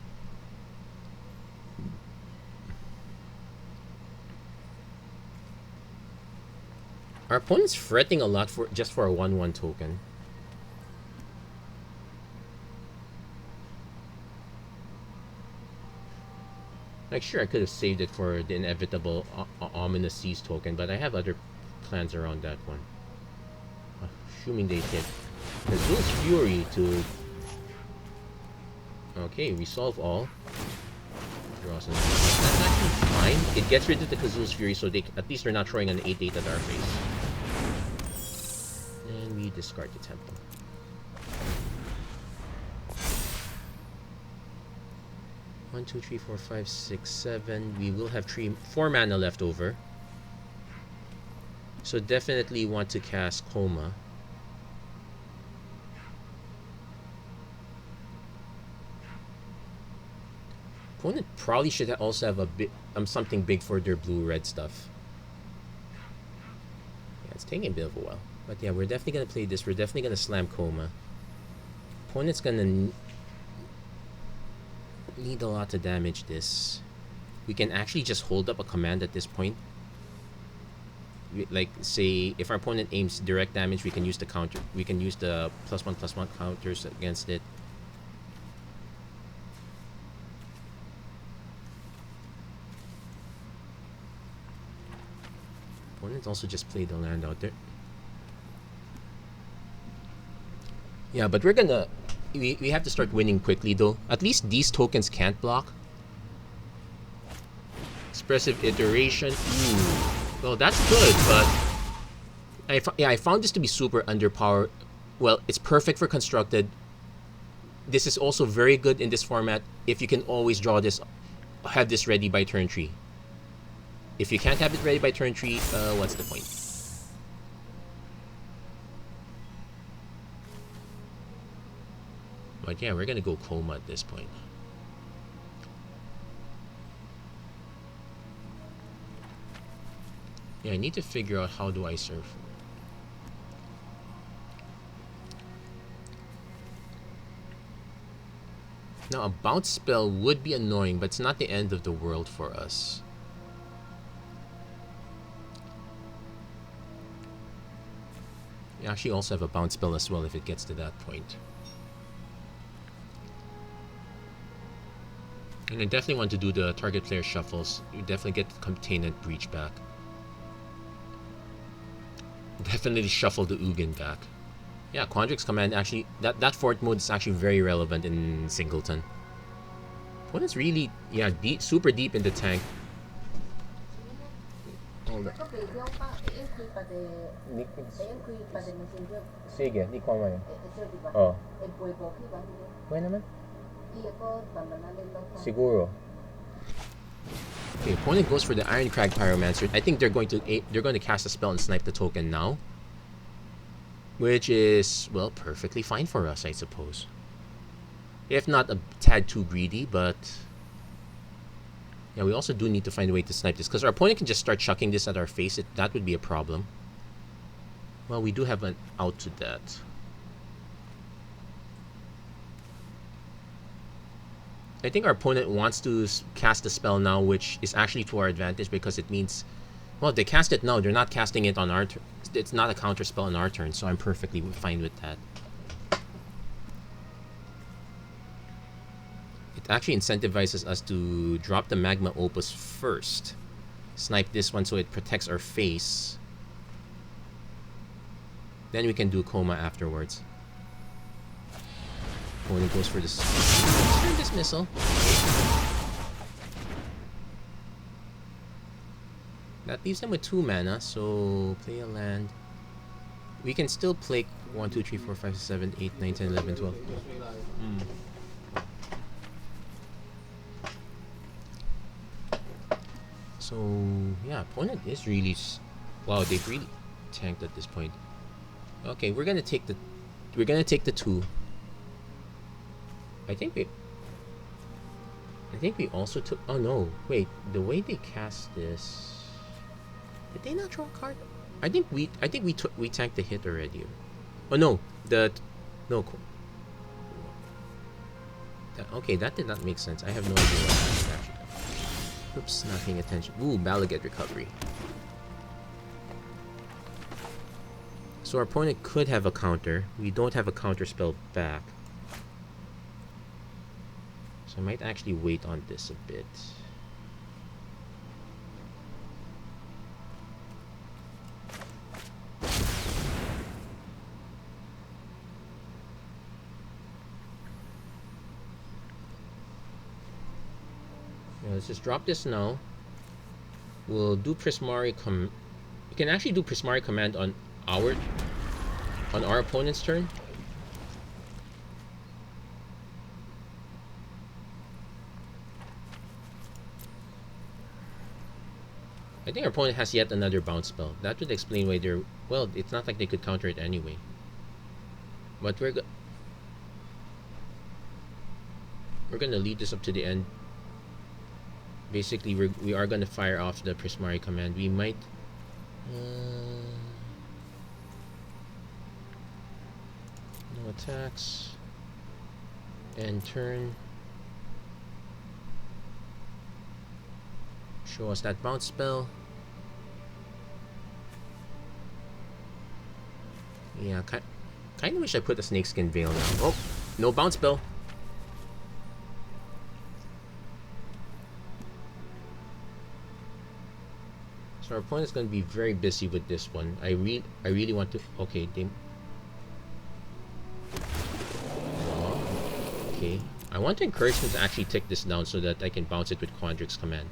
Our opponent's fretting a lot just for a 1/1 token. Like, sure, I could have saved it for the inevitable Ominous Seas token, but I have other plans around that one. Assuming they hit. Kazul's Fury to... Okay, resolve all. Draw some... That's actually fine. It gets rid of the Kazul's Fury, so at least they're not throwing an 8/8 at our face. And we discard the Temple. One, two, three, four, five, six, seven. We will have 4 mana left over. So definitely want to cast Coma. Opponent probably should also have a bit something big for their blue-red stuff. Yeah, it's taking a bit of a while. But yeah, we're definitely gonna play this. We're definitely gonna slam Coma. Opponent's gonna need a lot to damage this. We can actually just hold up a command at this point. Like, say, if our opponent aims direct damage, we can use the counter. We can use the +1/+1 counters against it. Opponent also just played the land out there. Yeah, but we're gonna we have to start winning quickly though. At least these tokens can't block. Expressive iteration. Ooh. Well, that's good, but I found this to be super underpowered. Well, it's perfect for constructed. This is also very good in this format if you can always draw this, have this ready by turn 3. If you can't have it ready by turn 3, what's the point? But yeah, we're gonna go Coma at this point. Yeah, I need to figure out how do I surf. Now, a bounce spell would be annoying, but it's not the end of the world for us. You actually also have a bounce spell as well if it gets to that point. And I definitely want to do the target player shuffles. You definitely get the Containment Breach back. Definitely shuffle the Ugin back. Yeah, Quandrix Command actually, that fourth mode is actually very relevant in Singleton. Opponent's really, yeah, deep, super deep in the tank. Hold on. Sige, di ko man. Oh. Pwede naman? Siguro. Okay, opponent goes for the Ironcrag Pyromancer. I think they're going to cast a spell and snipe the token now. Which is, well, perfectly fine for us, I suppose. If not a tad too greedy, but yeah, we also do need to find a way to snipe this, because our opponent can just start chucking this at our face. That would be a problem. Well, we do have an out to that. I think our opponent wants to cast a spell now, which is actually to our advantage, because it means, well, if they cast it now, they're not casting it on our turn. It's not a counter spell on our turn, so I'm perfectly fine with that. It actually incentivizes us to drop the Magma Opus first. Snipe this one so it protects our face. Then we can do Coma afterwards. Opponent goes for this turn dismissal. That leaves him with 2 mana, so play a land. We can still play 1, 2, 3, 4, 5, 7, 8, 9, 10, 11, 12. So yeah, opponent is really, wow, they've really tanked at this point. Okay, we're gonna take the 2. I think we also took, oh no, wait, the way they cast this, did they not draw a card? I think we tanked the hit already. Oh no, okay, that did not make sense. I have no idea what happened actually. Oops, not paying attention. Ooh, Balagate Recovery. So our opponent could have a counter. We don't have a counter spell back. So I might actually wait on this a bit. Let's just drop this now. We'll do Prismari You can actually do Prismari Command on our opponent's turn. I think our opponent has yet another bounce spell. That would explain why they're, well, it's not like they could counter it anyway. But we're gonna lead this up to the end. Basically, we are gonna fire off the Prismari Command. We might no attacks. End turn. Show us that bounce spell. Yeah, kind of wish I put the Snakeskin Veil now. Oh, no bounce spell. So our opponent's going to be very busy with this one. I really want to. Okay, they. Oh, Okay. I want to encourage him to actually take this down so that I can bounce it with Quandrix command.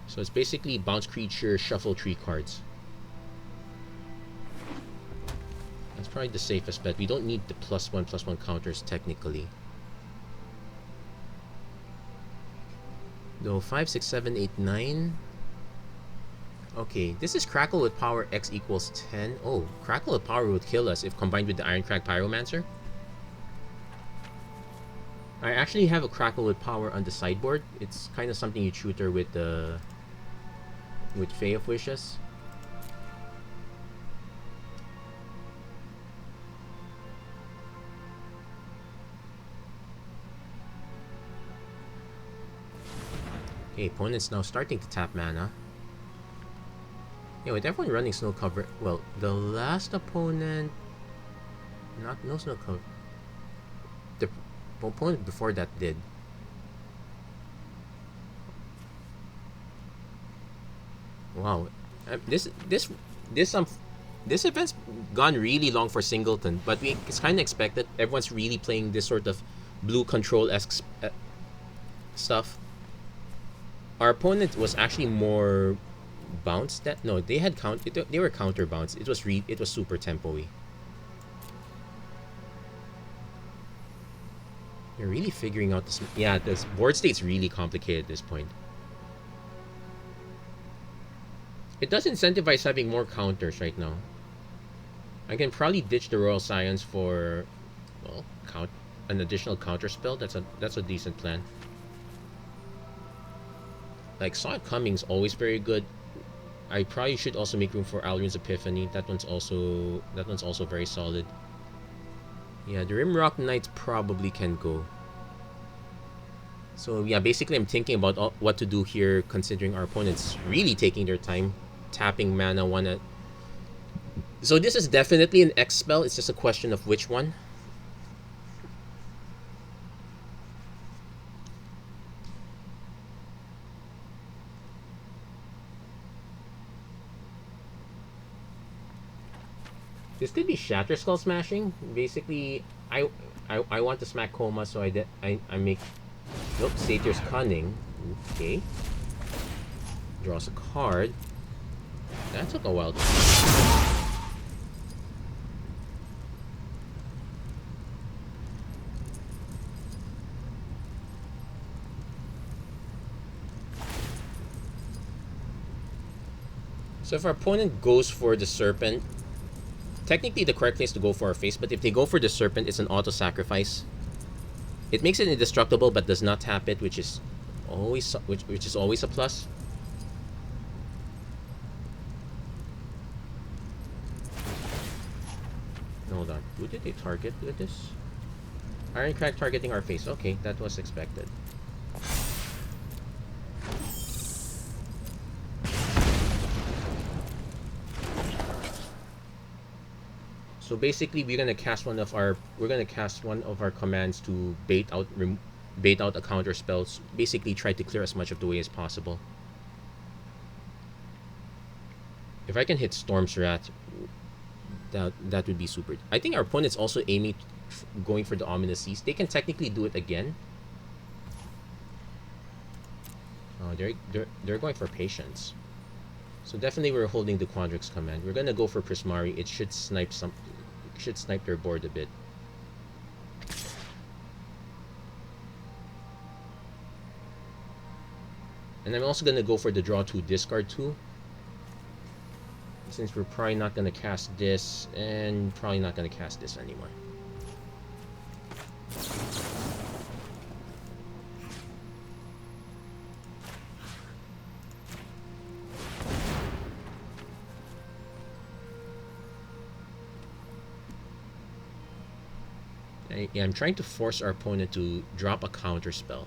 So it's basically bounce creature, shuffle 3 cards. That's probably the safest bet. We don't need the +1/+1 counters technically. No, 5, 6, 7, 8, 9. Okay, this is Crackle with power X equals 10. Oh, Crackle with power would kill us if combined with the Ironcrag Pyromancer. I actually have a Crackle with power on the sideboard. It's kind of something you tutor with Fae of Wishes. Okay, opponent's now starting to tap mana. Yeah, with everyone running snow cover, well, the last opponent, no snow cover. The opponent before that did. Wow, this event's gone really long for Singleton, but it's kind of expected. Everyone's really playing this sort of blue control-esque stuff. Our opponent was actually more bounced. They had they were counter bounced. It was super tempo-y. You're really figuring out this. Yeah, this board state's really complicated at this point. It does incentivize having more counters right now. I can probably ditch the Royal Scions for, well, an additional counter spell. That's a decent plan. Like, Saw It Coming's always very good. I probably should also make room for Alrun's Epiphany. That one's also very solid. Yeah, the Rimrock Knights probably can go. So yeah, basically I'm thinking about what to do here, considering our opponent's really taking their time, tapping mana one at. So this is definitely an X spell. It's just a question of which one. This could be Shatter Skull Smashing. Basically, I want to smack Coma, so I make. Nope, Satyr's Cunning. Okay. Draws a card. That took a while. So if our opponent goes for the Serpent, technically the correct place to go for our face, but if they go for the Serpent, it's an auto-sacrifice. It makes it indestructible but does not tap it, which is always a plus. Hold on. Who did they target with this? Ironcrag targeting our face. Okay, that was expected. So basically, we're gonna cast one of our commands to bait out a counter spells. Basically, try to clear as much of the way as possible. If I can hit Storm's Wrath, that would be super. I think our opponent's also going for the Ominous Seas. They can technically do it again. Oh, they're going for Patience. So definitely we're holding the Quandrix command. We're gonna go for Prismari. It should snipe their board a bit. And I'm also gonna go for the draw 2, discard 2. Since we're probably not gonna cast this, and probably not gonna cast this anymore. Yeah, I'm trying to force our opponent to drop a counter spell.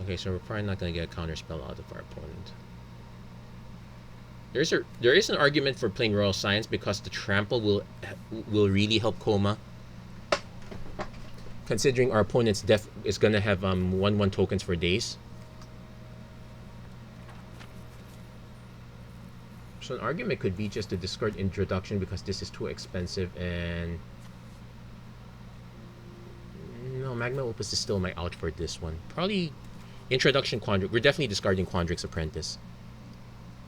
Okay, so we're probably not going to get a counter spell out of our opponent. There is an argument for playing Royal Science because the trample will really help Coma. Considering our opponent's is going to have 1/1 tokens for days. So an argument could be just to discard introduction because this is too expensive, and no, Magma Opus is still my out for this one. Probably introduction Quandrix. We're definitely discarding Quandrix Apprentice.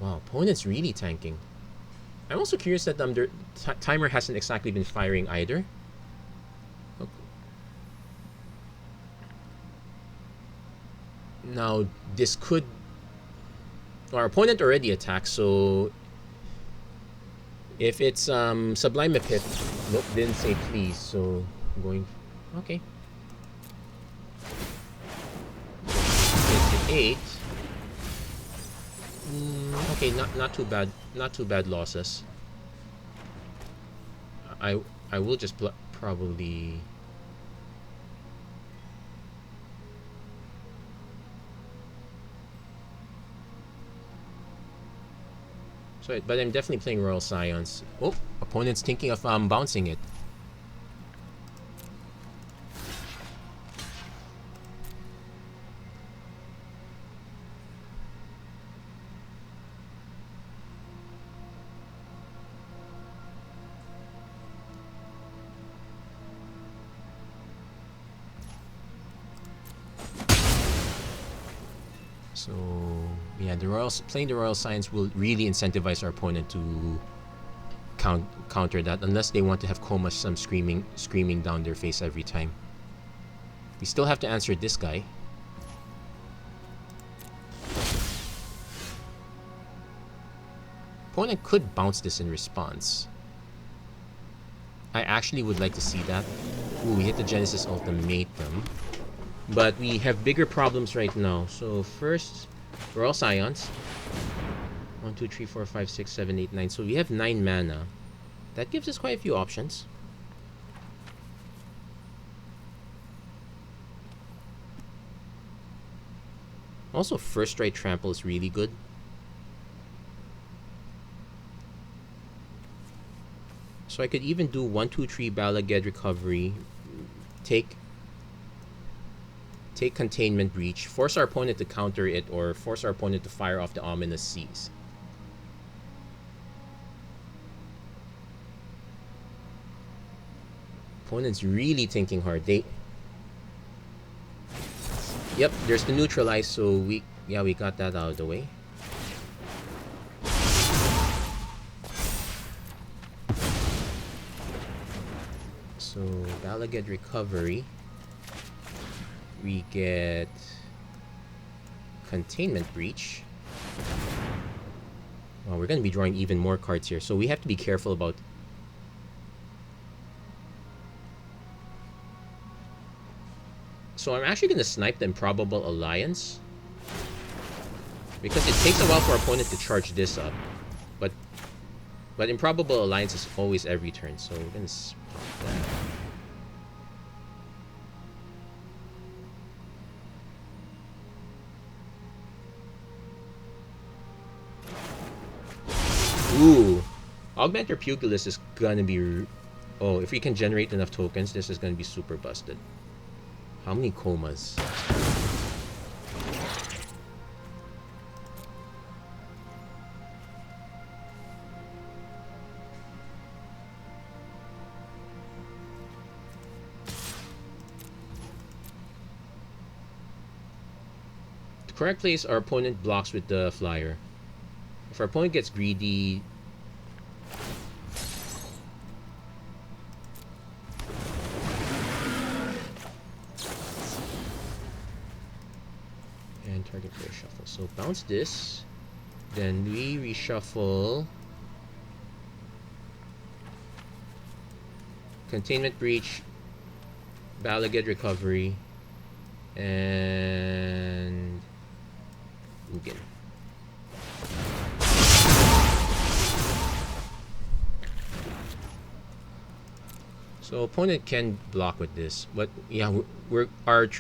Wow, opponent's really tanking. I'm also curious that their timer hasn't exactly been firing either. Okay. Now this could. Our opponent already attacked, so if it's Sublime Pit, nope, didn't say please, so I'm going. Okay. 8. Okay, not too bad. Not too bad losses. I will just probably. So, but I'm definitely playing Royal Scions. Oh, opponent's thinking of bouncing it. So yeah, playing the Royal Scions will really incentivize our opponent to counter that, unless they want to have Koma screaming down their face every time. We still have to answer this guy. Opponent could bounce this in response. I actually would like to see that. Ooh, we hit the Genesis Ultimatum. But we have bigger problems right now. So first, Royal Scions. 1, 2, 3, 4, 5, 6, 7, 8, 9. So we have 9 mana. That gives us quite a few options. Also, First Strike Trample is really good. So I could even do 1, 2, 3 Balaged Recovery. Take Containment Breach, force our opponent to counter it, or force our opponent to fire off the Ominous Seas. Opponent's really thinking hard. Yep, there's the neutralize, so we got that out of the way. So Balaged Recovery. We get Containment Breach. Well, we're going to be drawing even more cards here, so we have to be careful about. So I'm actually going to snipe the Improbable Alliance, because it takes a while for our opponent to charge this up. But Improbable Alliance is always every turn, so we're going to pop that. Ooh, Augmenter Pugilist is gonna be. Oh, if we can generate enough tokens, this is gonna be super busted. How many Komas? The correct place our opponent blocks with the flyer. If our opponent gets greedy, and target player shuffle. So bounce this, then we reshuffle Containment Breach, Balaged Recovery, and Ugin. So opponent can block with this, but yeah, our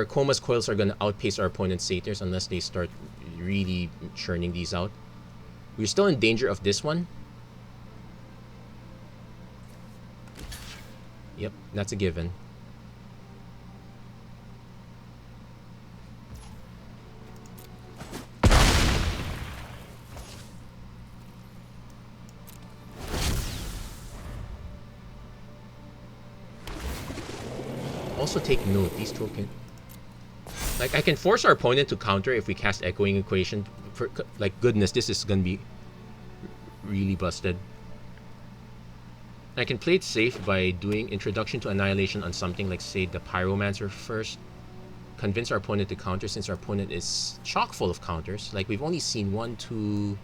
Koma's Coils are gonna outpace our opponent's Satyrs unless they start really churning these out. We're still in danger of this one. Yep, that's a given. Also take note, these tokens... Like, I can force our opponent to counter if we cast Echoing Equation. For, like, goodness, this is gonna be really busted. I can play it safe by doing Introduction to Annihilation on something like, say, the Pyromancer first. Convince our opponent to counter since our opponent is chock full of counters. Like, we've only seen 1, 2,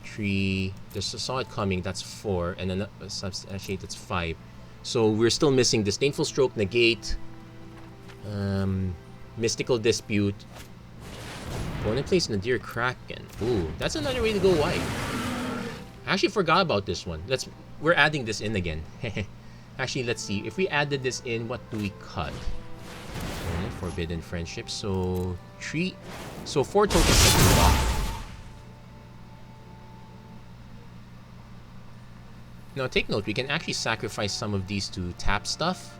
3. Just saw it coming, that's 4. And then Substantiate, that's 5. So we're still missing Disdainful Stroke, Negate, Mystical Dispute. Opponent plays Nadir Kraken. Ooh, that's another way to go wide. I actually forgot about this one. We're adding this in again. Actually, let's see. If we added this in, what do we cut? Forbidden Friendship. So 4 tokens that we block. Now take note, we can actually sacrifice some of these to tap stuff.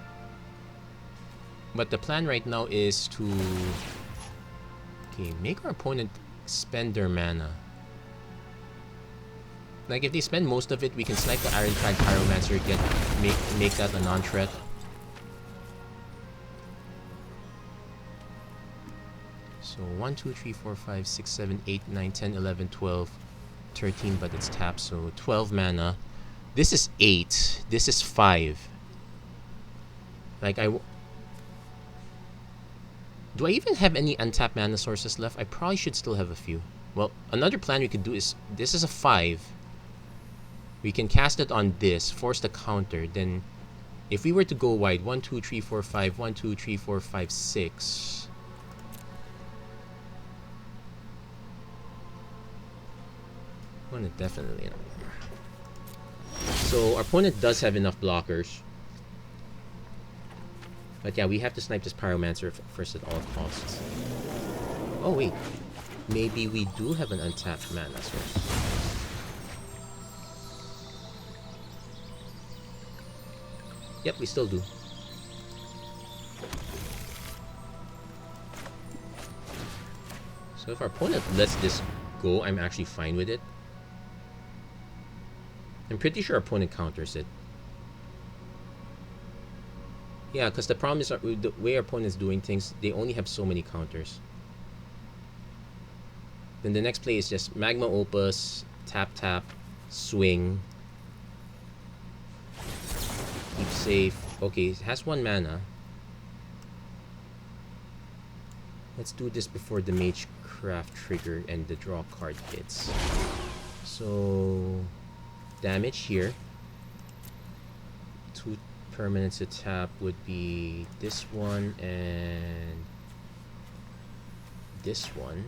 But the plan right now is to make our opponent spend their mana. Like, if they spend most of it, we can snipe the Ironclad Pyromancer, make that a non-threat. So 1, 2, 3, 4, 5, 6, 7, 8, 9, 10, 11, 12, 13, but it's tapped, so 12 mana. This is 8. This is 5. Like, do I even have any untapped mana sources left? I probably should still have a few. Well, another plan we could do is, this is a 5. We can cast it on this, force the counter. Then, if we were to go wide, 1, 2, 3, 4, 5, 1, 2, 3, 4, 5, 6. Opponent definitely not. So, our opponent does have enough blockers. But yeah, we have to snipe this Pyromancer first at all costs. Oh, wait. Maybe we do have an untapped mana source. Yep, we still do. So if our opponent lets this go, I'm actually fine with it. I'm pretty sure our opponent counters it. Yeah, because the problem is the way our opponent is doing things, they only have so many counters. Then the next play is just Magma Opus, tap tap, swing. Keep safe. Okay, it has 1 mana. Let's do this before the Magecraft trigger and the draw card hits. So, damage here. 2 permanents to tap would be this one and this one.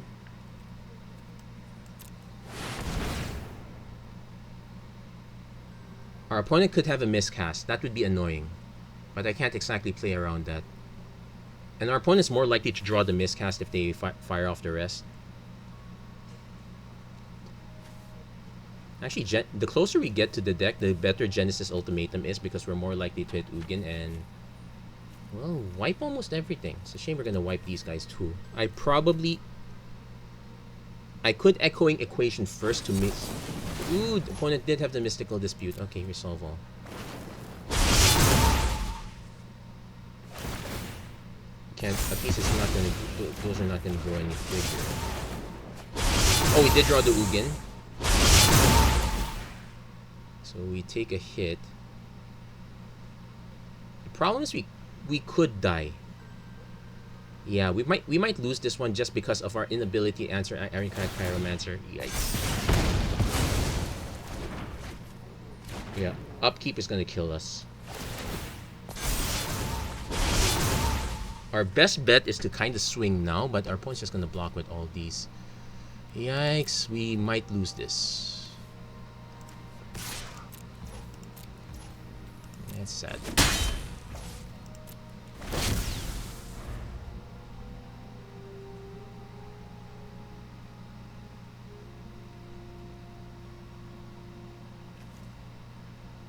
Our opponent could have a miscast. That would be annoying. But I can't exactly play around that. And our opponent's more likely to draw the miscast if they fire off the rest. Actually, the closer we get to the deck, the better Genesis Ultimatum is because we're more likely to hit Ugin and, well, wipe almost everything. It's a shame we're going to wipe these guys too. I could Echoing Equation first to miss. Ooh, the opponent did have the Mystical Dispute. Okay, resolve all. Can't, a piece is not going to, those are not going to grow any quicker. Oh, we did draw the Ugin. So we take a hit. The problem is we could die. Yeah, we might lose this one just because of our inability to answer Ironclad Pyromancer. Yikes. Yeah, upkeep is gonna kill us. Our best bet is to kind of swing now, but our opponent's just gonna block with all these. Yikes, we might lose this. That's sad.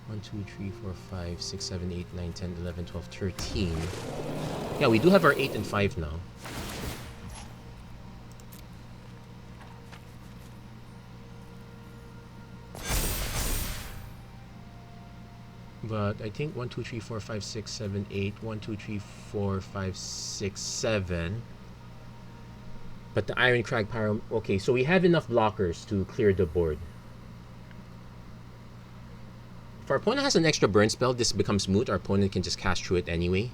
One, 2, 3, 4, 5, 6, 7, 8, 9, 10, 11, 12, 13. Yeah, we do have our 8 and 5 now. But I think 1, 2, 3, 4, 5, 6, 7, 8. 1, 2, 3, 4, 5, 6, 7. But the Iron Crag Pyro... Okay, so we have enough blockers to clear the board. If our opponent has an extra burn spell, this becomes moot. Our opponent can just cast through it anyway.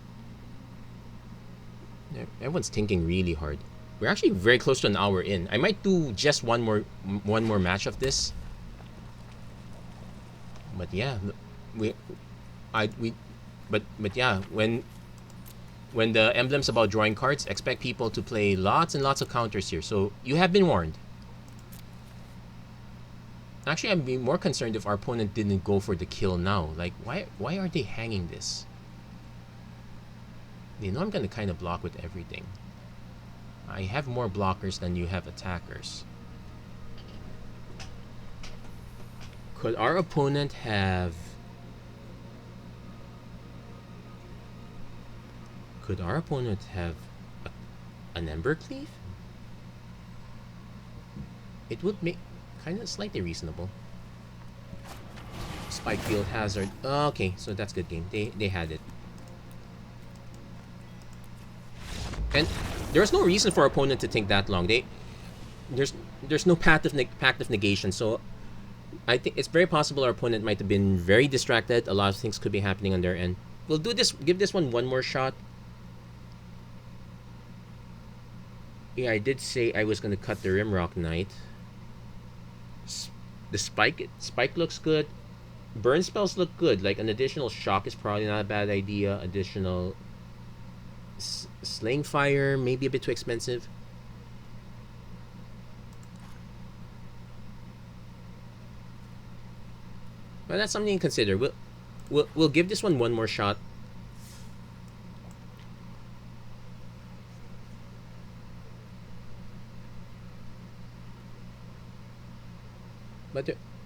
Everyone's thinking really hard. We're actually very close to an hour in. I might do just one more match of this. But yeah, but yeah, when the emblem's about drawing cards, expect people to play lots and lots of counters here. So you have been warned. Actually, I'd be more concerned if our opponent didn't go for the kill now. Like, why are they hanging this? They know I'm gonna kind of block with everything. I have more blockers than you have attackers. Could our opponent have... Could our opponent have an Embercleave? It would make kind of slightly reasonable. Spike Field Hazard. Oh, okay, so that's good game. They had it. And there's no reason for our opponent to think that long. There's no pact of negation, so I think it's very possible our opponent might have been very distracted. A lot of things could be happening on their end. We'll do this. Give this one more shot. Yeah, I did say I was gonna cut the Rimrock Knight. The spike looks good. Burn spells look good. Like an additional shock is probably not a bad idea. Additional Slaying Fire, maybe a bit too expensive. But that's something to consider. We'll give this one more shot.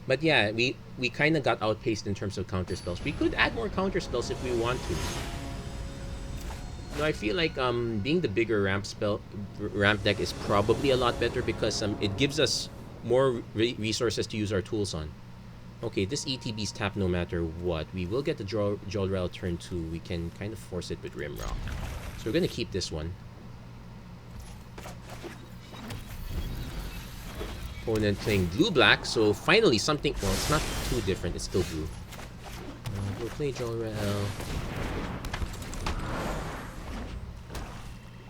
But yeah, we kind of got outpaced in terms of counter spells. We could add more counter spells if we want to. No, I feel like being the bigger ramp deck is probably a lot better because it gives us more resources to use our tools on. Okay, this ETB's tapped no matter what. We will get the Jolrael turn 2. We can kind of force it with Rimrock. So we're gonna keep this one. Opponent playing blue-black, so finally something... Well, it's not too different. It's still blue. We'll play Jolrael.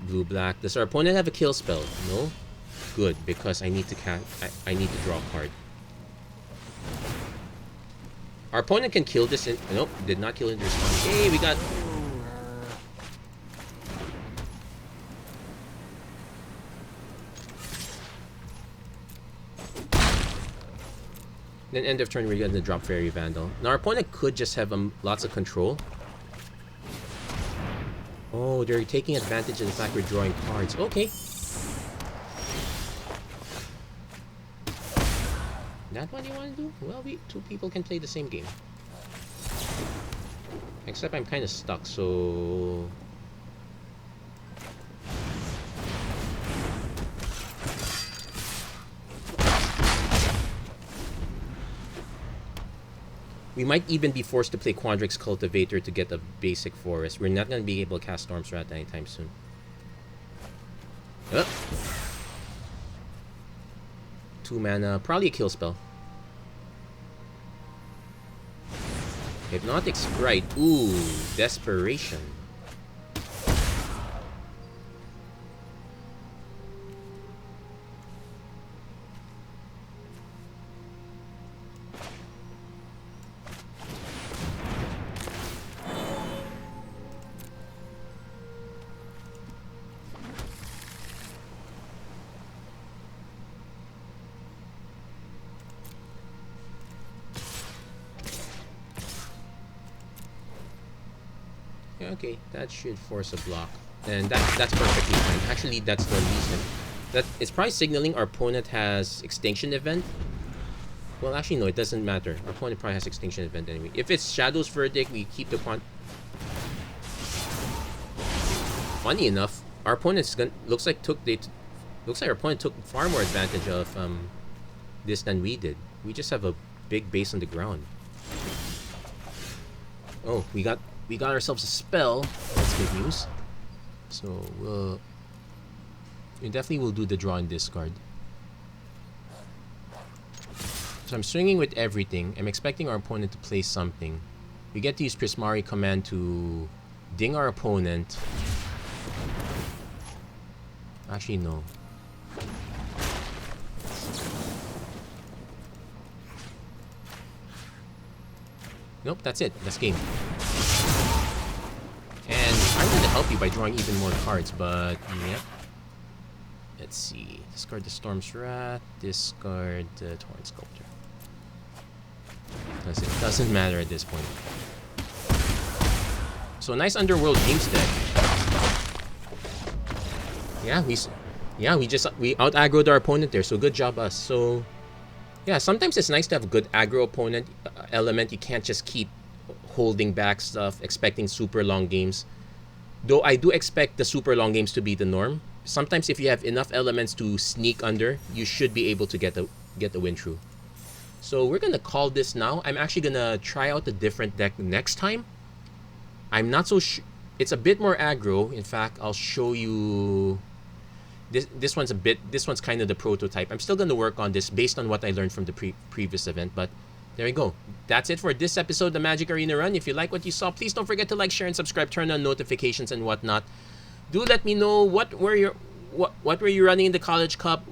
Blue-black. Does our opponent have a kill spell? No? Good, because I need to I need to draw a card. Our opponent can kill this in... Nope, did not kill in response. Hey, we got... Then end of turn, we're gonna drop Fairy Vandal. Now our opponent could just have lots of control. Oh, they're taking advantage of the fact we're drawing cards. Okay. That what you want to do? Well, two people can play the same game. Except I'm kind of stuck, so... We might even be forced to play Quandrix Cultivator to get a basic forest. We're not going to be able to cast Storm Strat anytime soon. Oh. 2 mana, probably a kill spell. Hypnotic Sprite. Ooh, Desperation. Okay, that should force a block. And that's perfectly fine. Actually, that's the reason. It's probably signaling our opponent has Extinction Event. Well, actually, no, it doesn't matter. Our opponent probably has Extinction Event anyway. If it's Shadow's Verdict, we keep the Funny enough, our opponent's looks like our opponent took far more advantage of this than we did. We just have a big base on the ground. Oh, we got ourselves a spell. That's good news. So we definitely will do the draw and discard. So I'm swinging with everything. I'm expecting our opponent to play something. We get to use Prismari command to ding our opponent. Actually, no. Nope, that's it. That's game. And I'm going to help you by drawing even more cards, but yeah. Let's see. Discard the Storm's Wrath. Discard the Torrent Sculptor. Doesn't matter at this point. So nice Underworld Games deck. Yeah, we out aggroed our opponent there. So good job us. So yeah, sometimes it's nice to have a good aggro opponent element. You can't just keep holding back stuff, expecting super long games. Though I do expect the super long games to be the norm. Sometimes if you have enough elements to sneak under, you should be able to get the win through. So we're gonna call this now. I'm actually gonna try out a different deck next time. I'm not so sure. It's a bit more aggro. In fact, I'll show you. This one's kind of the prototype. I'm still gonna work on this based on what I learned from the previous event. But there you go. That's it for this episode of the Magic Arena Run. If you like what you saw, please don't forget to like, share, and subscribe. Turn on notifications and whatnot. Do let me know what were you running in the College Cup?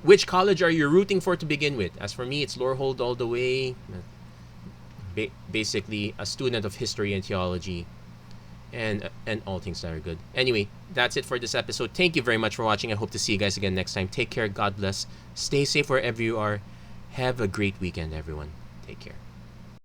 Which college are you rooting for to begin with? As for me, it's Lorehold all the way. Basically, a student of history and theology, and all things that are good. Anyway, that's it for this episode. Thank you very much for watching. I hope to see you guys again next time. Take care. God bless. Stay safe wherever you are. Have a great weekend, everyone. Take care.